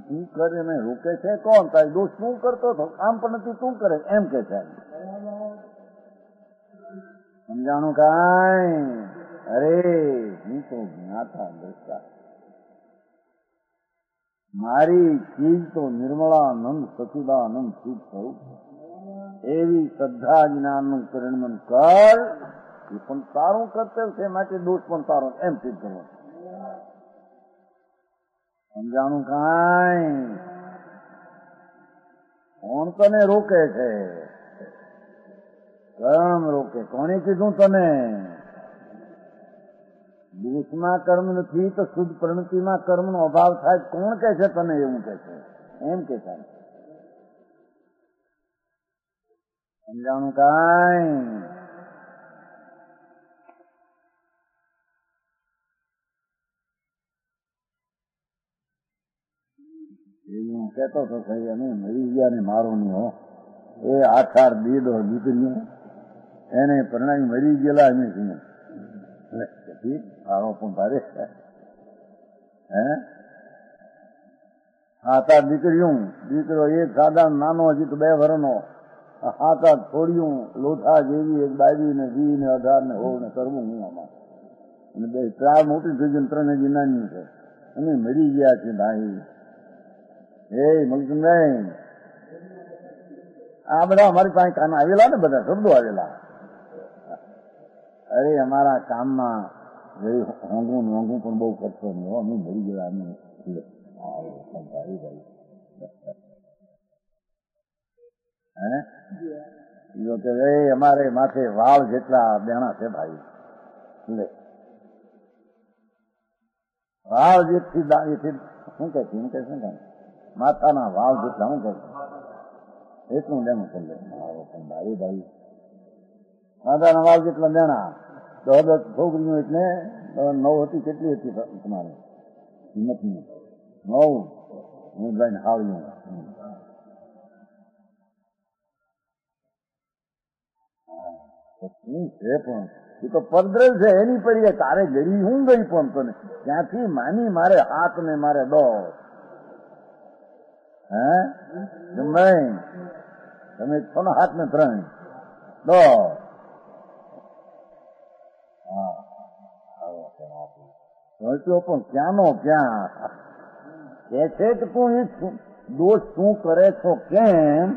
તું કરે ને રોકે છે કોણ? તારી દોષ તું કરતો હતો કામ પણ નથી તું કરે એમ કે છે સમજાણું કાંઈ? અરે હું તો જ્ઞાતા દ્રષ્ટા મારી ચીજ તો નિર્મળાનંદ સચિદાનંદ ચીજ સ્વરૂપ એવી શ્રદ્ધા જ્ઞાનનું પરિણમન કર એ પણ તારું કર્તવ્ય છે માટે દોષ પણ તારો એમ સિદ્ધ કરવો સમજાણું કાંઈ? કોણ તને રોકે છે? કર્મ રોકે. કોણે કીધું તને? દોષમાં કર્મ નથી તો શુદ્ધ પરિણતિમાં કર્મનો અભાવ થાય કોણ કહે છે તને એવું કહે છે? એમ કે છે સમજાણું કાંઈ? એવું કહેતો હતો ભાઈ અમે મરી ગયા ને મારો નહીં હો એ 8 દીદો દીકરીઓ એને પરણાવી મરી ગયેલા અમે છીએ મારો પણ ભારે હે 7 દીકરીઓ દીકરો એક સાદા નાનો હજી તો 2 વર્ષનો 7 છોડ્યું લોથા જેવી એક બાવી ને 20 ને 18 ને 16 ને કરવું હું આમાં અને 4 મોટી થઈ ગઈ 3 હજી નાની છે અમે મરી ગયા છીએ ભાઈ એ મગજભાઈ આ બધા અમારી પાસે કામ આવેલા ને બધા શબ્દો આવેલા અરે અમારા કામમાં હોંગું નોંગું પણ બહુ કરતો નહીં અમે મરી ગયા અમે કે અમારે માથે વાળ જેટલા બેણા છે ભાઈ વાળ જેટલી શું કે શું કે શું માથાના વાળ જેટલા શું કરતો એટલું લેણું કરી લે પણ ભાઈ ભાઈ માથાના વાળ જેટલા લેણા 10 છોકરીઓ એટલે 9 હતી કેટલી હતી તમારે હિંમતની 9 હું લઈને હાવ્યું શું છે પણ એ તો પરદ્રલ છે એની પડીએ તારે ગરી હું ગઈ પણ તને ત્યાંથી માની મારે હાથ ને મારે દોડ હે તમે છો ને હાથ ને 3 દોડ પણ ક્યાંનો ક્યાં કે છે કે તું એ દોષ શું કરે છો કેમ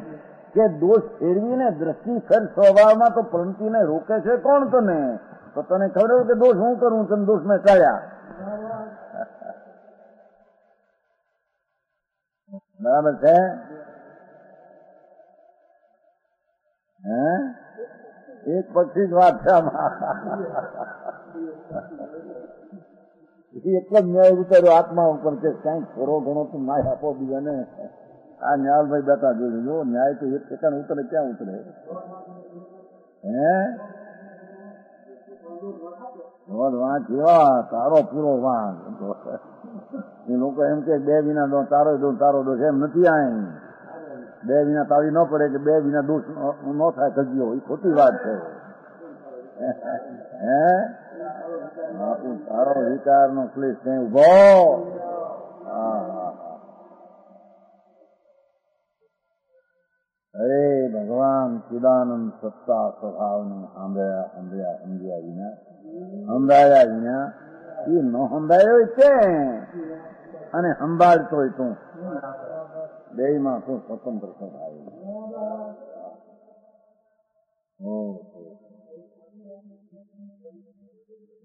કે દોષ ફેરવીને દ્રષ્ટિ ફેર સ્વભાવમાં તો પ્રંતિને રોકે છે કોણ તને? તો તને ખબર કે દોષ હું કરું તને દોષ મેં કાઢ્યા બરાબર છે હે એક પછી જ વાત છે એટલો જ ન્યાય ઉતાર્યો આત્મા ઉપર કે કઈક થોડો ઘણો તો ન્યાય આપો બીજાને આ ન્યાલભાઈ બેઠા જોયું જો ન્યાય તો એક સેકન્ડ ઉતરે ક્યાં ઉતરે હે વાંચ એવા તારો પૂરો વાંક એ લોકો એમ કે 2 વિના દો તારો દોષ એમ નથી આય 2 વિના તાળી ન પડે કે 2 વિના દોષ ન થાય કજ્યો એ ખોટી વાત છે હે તારો વિચાર નો ક્લેશ કઈ ઉભો અરે ભગવાન ચિદાનંદ સત્તા સ્વભાવને સમજાયા વિના એ ન સંભાળ્યો છે અને સંભાળતો તું 2 માં તું સ્વતંત્ર સ્વભાવ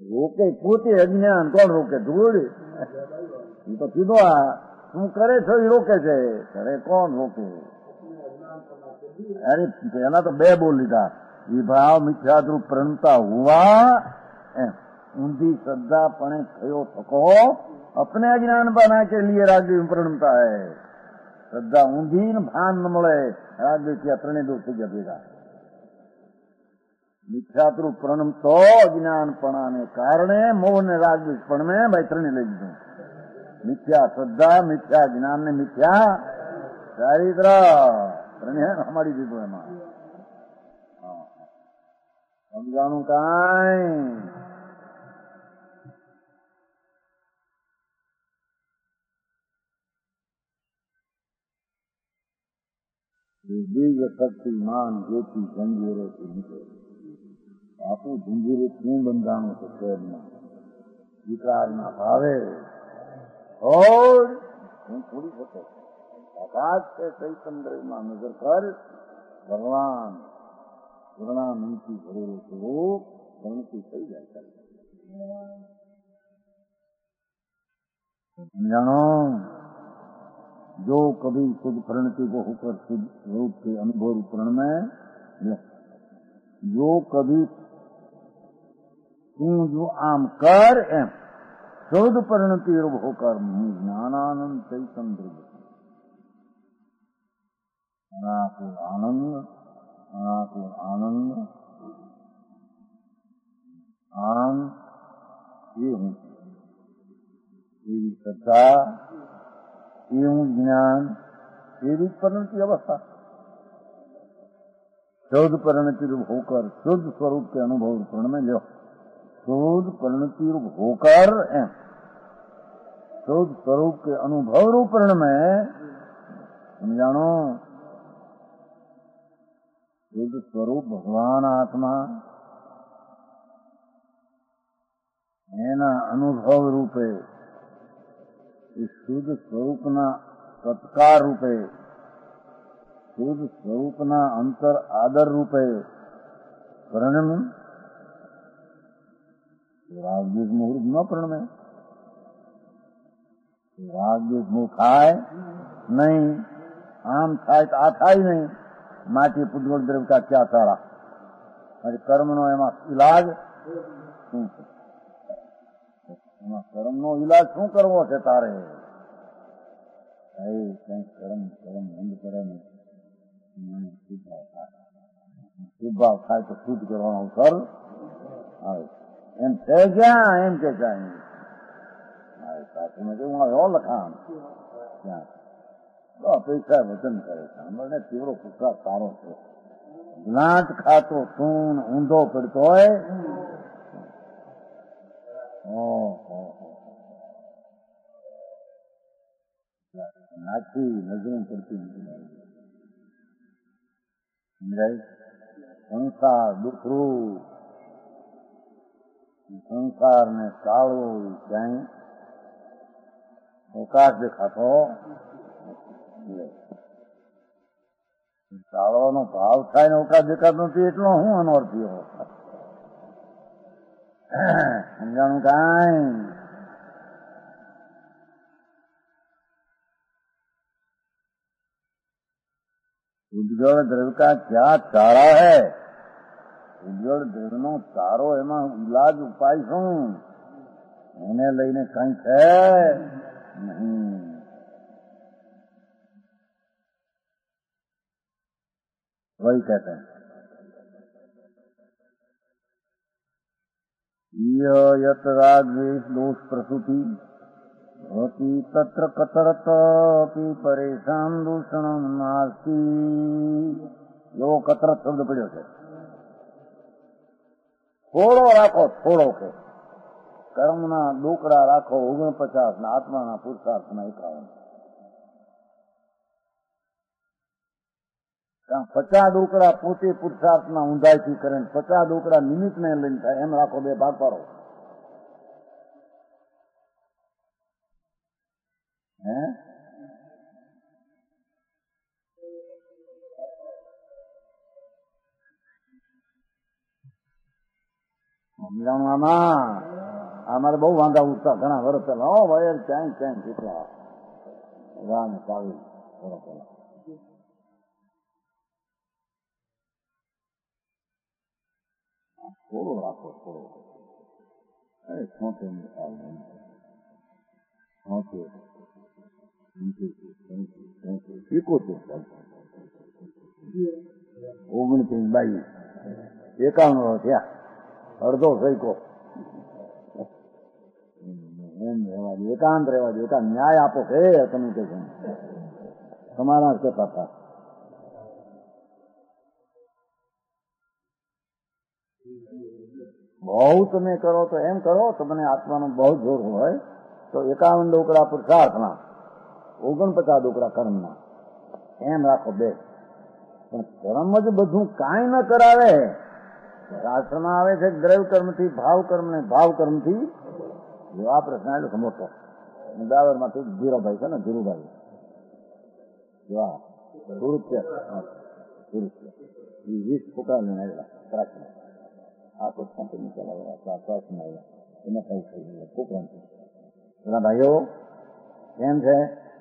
રોકે પોતે અજ્ઞાન, કોણ રોકે? ધૂળ. એ તો કીધું આ શું કરે છો એ રોકે છે, કરે કોણ રોકે? અરે પેલા તો બે બોલ લીધા, વિભાવ મિથ્યાદ્રુપ પ્रणता हुआ, ऊंधी श्रद्धा पणे थयो थको, अपने अज्ञान बना के लिए राग प्रणता है. श्रद्धा ऊंधी न भान न મળે, રાગ થી ત્રણે દોષ થઈ જતા. મિથ્યાદ્રુપ પ્रणम તો અજ્ઞાનપણાને કારણે મોહ ને રાગ પણ મેં ભાઈ ત્રણે લઈ લીધું. મિથ્યા શ્રદ્ધા, મિથ્યા જ્ઞાન ને મિથ્યા ચારિત્ર ત્રણે હમાડી દીધું એમાં. સમજાણું કાંઈ? દિવ્ય શક્તિમાન જ્યોતિ જંજીરેથી નીકળે. બાપુ જંજીરે શું બંધાણું છે શહેરમાં? વિકારના ભાવે હું છોડી શકો? આકાશ છે ચૈતન્યમાં નજર કર, ભગવાન પૂર્ણાનંદથી ભરેલો સ્વરૂપ ગણતી થઈ જાય. जानो जो कभी शुद्ध प्रणति को होकर शुद्ध रूप के अनुभव प्रण में जो कभी तू जो आम कर एम शुद्ध परिणति रूप होकर ज्ञानानंद चैतन्य अनाकुल आनंद आनंद ये हूँ એવી શ્રદ્ધા, એવું જ્ઞાન, એવી परिणति अवस्था शुद्ध परिणति रूप होकर शुद्ध स्वरूप के अनुभव प्रण में लो. शुद्ध परिणति रूप होकर शुद्ध स्वरूप के अनुभव रूप प्रण में समझानो. शुद्ध स्वरूप भगवान आत्मा एना अनुभव रूपे શુદ્ધ સ્વરૂપના સત્કાર રૂપે, શુદ્ધ સ્વરૂપના અંતર આદર રૂપે પ્रणम રાગદ્વેષ મોહ ન પ્રણમે. રાગદ્વેષ મોહ થાય નહીં, આમ થાય તો આ થાય નહીં. માટી પૂજવલ દ્રવ્ય કા ક્યાં સારા? કર્મનો એમાં ઇલાજ શું છે? કર્મનો ઇલાજ શું કરવો છે તારે? કઈ કર્મ બંધ કરે ને શુભ ભાવ થાય તો શુદ્ધ કરવાનો અવસર આવે. એમ છે ક્યાં? એમ કે ક્યાં સાથે હું આવ્યો લખાણ ક્યાં અપેક્ષા વચન કરે છે. મને તીવ્ર પુરસ્કાર સારો છે. લાંચ ખાતો તું ઊંધો પડતો હોય નાખી નજરે પડતી નથી. સમજાય? સંસાર દુખરું, સંસારને ટાળવું ક્યાંય અવકાશ દેખાતો ટાળવાનો ભાવ થાય ને અવકાશ દેખાતો નથી એટલો હું અનવર થયો. સમજાણું કાંઈ? ઉજ્જવળ દ્રવ્ય કા ક્યાં ચારા હૈ? ઉજ્જવળ દ્રવ્યનો ચારો એમાં ઇલાજ ઉપાય શું? એને લઈને કઈ છે નહીં. वही कहते हैं यत राग द्वेष दोष प्रसूति होती तत्र कतरत परेशान दूषण नास्ती. એવો કતરત શબ્દ પડ્યો છે. થોડો રાખો, થોડો કે કર્મના ડોકડા રાખો 49 ના આત્માના પુરુષાર્થના 51. 50 ડોકડા પોતે પુરુષાર્થના ઊંધાઈથી કરે, 50 ડોકડા નિમિત્તને લઈને થાય, એમ રાખો. 2 ભાગ પાડો. સમજાણું આમાં અમારે બહુ વાંધા ઉઠતા ઘણા વર્ષ પહેલા. હો ભાઈ ક્યાંય કેટલા રાને ચાવી થોડા પેલા થોડો રાખો થોડો. અરે છોટે ઓગણત્રીસ 22 51 થયા. અડધો સૈકો એમ રહેવા દો, એકાંત રહેવા દો. એકાંત ન્યાય આપો કે તમે કે તમારા કહેતા હતા. બહુ તમે કરો તો એમ કરો, તમને આત્માનો બહુ જોર હોય તો 51 ડોકડા પુરુષાર્થના, 49 ડોકડા કર્મના, એમ રાખો બે. પણ કર્મ જ બધું કાંઈ ન કરાવે. શાસ્ત્રમાં આવે છે દ્રવ્ય કર્મથી ભાવ કર્મ ને ભાવ કર્મથી. જો આ પ્રશ્ન આવ્યો મોટો દાવરમાંથી ધીરોભાઈ છે ને, ધીરુભાઈ જોવા ગુરુત્ય 20 ફોટા લઈને આવેલા પ્રાચીન. આ તો કંપની ચલાવેલા શાસન આવ્યા એમાં કઈ થઈ ગયું છોકરા. પેલા ભાઈઓ કેમ છે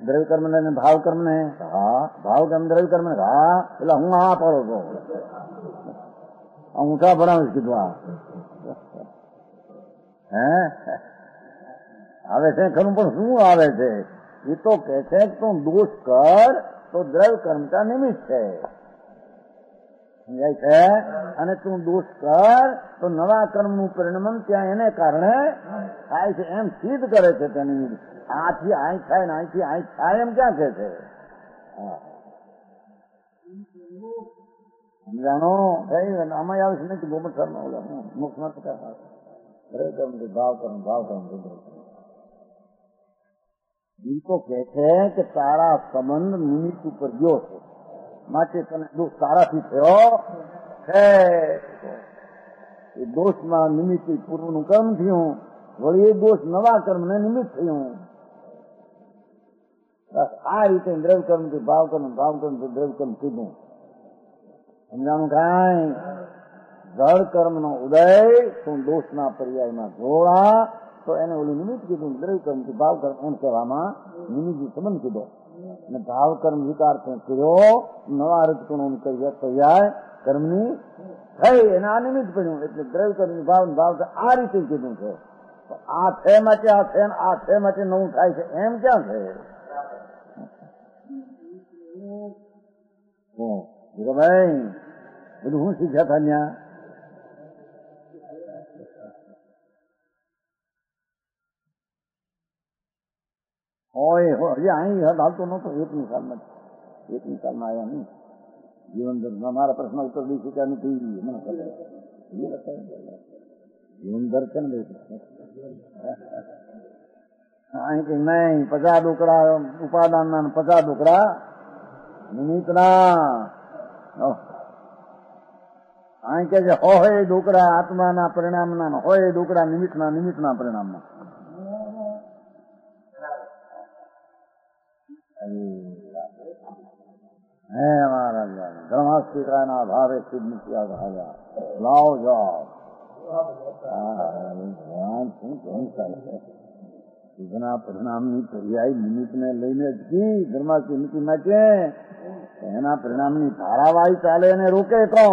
દ્રવ્ય કર્મ ને ભાવ કર્મ ને? હા ભાવ કર્મ દ્રવ્ય કર્મ ને. હા એટલે હું આ પડો છો ઊંચા ભણાવીશ કીધું. આ હે આવે છે ખરું, પણ શું આવે છે? એ તો કે છે તું દોષ કર તો દ્રવ્ય કર્મ કા નિમિત્ત છે, સમજાય છે? અને તું દોષ કર તો નવા કર્મનું પરિણામ ત્યાં એને કારણે થાય છે, એમ સિદ્ધ કરે છે. તેની આથી આઈ થાય ને અહીંથી આઈ થાય એમ ક્યાં કે છે? સમજાણો થઈ આમાં આવે છે નહીં. ગોમત સર મુખ નથી ભાવ કર્મ ભાવ કર્મ. એ તો કે છે કે તારા સંબંધ નિમિત્ત ઉપર ગયો છે માટે તને દોષ તારાથી થયો છે. એ દોષમાં નિમિત્ત પૂર્વનું કર્મ થયું, વળી એ દોષ નવા કર્મ ને નિમિત્ત થયું. આ રીતે દ્રવ્ય કર્મથી ભાવ કર્મ, ભાવ કર્મથી દ્રવ્ય કર્મ કીધું. સમજાણું કાંઈ? જળ કર્મનો ઉદય તું દોષના પર્યાયમાં જોડા તો એને ઓલું નિમિત્ત કીધું. દ્રવ્ય કર્મથી ભાવ કર્મ એમ કહેવામાં નિમિત્ત સંબંધ કીધો. અને ભાવ કર્મ વિકાર કર્યો નવા રજકણો પર્યાય કર્મની થઈ એને આ નિમિત્ત પડ્યું. એટલે દ્રવ્ય કર્મ ભાવ ભાવ આ રીતે કીધું છે. આ છે માટે આ છે, આ છે માટે નવું થાય છે, એમ ક્યાં છે? ભાઈ બધું હું શીખ્યા હતા ત્યાં? હોય હજી અહીં હાલતો નહોતો. 1ની સાલમાં આવ્યા નહીં. જીવન દર્શન મારા પ્રશ્ન ઉત્તર દઈ શક્યા નથી. મને ખબર જીવન દર્શન અહીં કે નહીં 50 ડોકડા ઉપાદાનના 50 ડોકડા નિમિત્તના. અહીં કે છે હોય ડોકડા આત્માના પરિણામના, હોય ડોકડા નિમિત્તના, નિમિત્તના પરિણામના. હે મહારાજ ધર્માસ્તિકાના ભાવે સિદ્ધ મૂક્યા ભાવ્યા લાવ જાઓ. સિદ્ધના પરિણામની પર્યાય નિમિત્તને લઈને જ કી ધર્માસ્તી નીતિ નાખે. એના પરિણામની ધારાવાહી ચાલે એને રોકે તો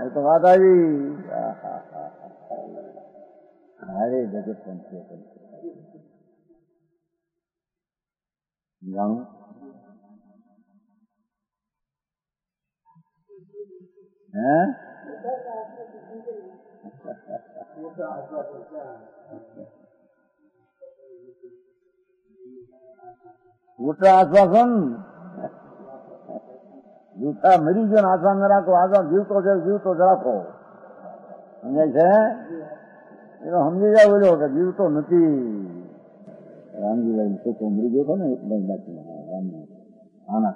એ તો વાત આવી. અરે જગત પંચે જાણું હે મોટા આશ્વાસન જૂઠા મરી ગયો ને આશ્વાસન રાખો. આશ્વાસ જીવતો છે, જીવતો જ રાખો. સમજાય છે? એ તો સમજી જાય બોલ્યો કે જીવતો નથી. રામજીભાઈ છોકરો મરી ગયો હતો ને એક ભાઈ બાકી આના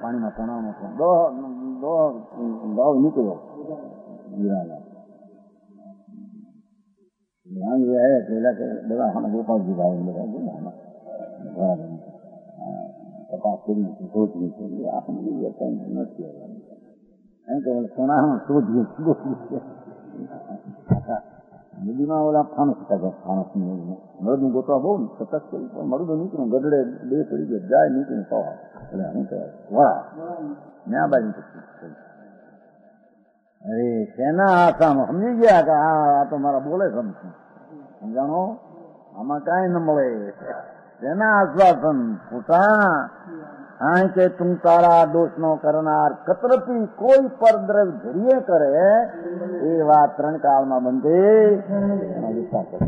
પાણીમાં તણાવનો ભાવ નીકળ્યો. બધા ગોપાલજી ભાઈ બધા તપાસ કરી શોધવી છે. આપણે નથી એમ કે સોનામાં શોધીએ નદીમાં ઓલા ફાનસ કાઢે, ફાનસની મળદું ગોતવા બહુ સતત કર્યું પણ મળદું નીકળ્યું, ગઢડે બે પડી ગયા, જાય નીકળ્યું તો એટલે શું કહેવાય વાહ ન્યા બાજુ. અરે શેના આશામાં સમજી ગયા કે આ તો મારા બોલે સમજું, સમજાણો આમાં કાંઈ ન મળે. શેના આશ્વાસન ખોટા? હા કે તું તારા દોષ નો કરનાર કતરતી કોઈ પરદ્રવ ધરીએ કરે એ વાત 3 કાળમાં બંધે એનો વિસ્તાર કરે.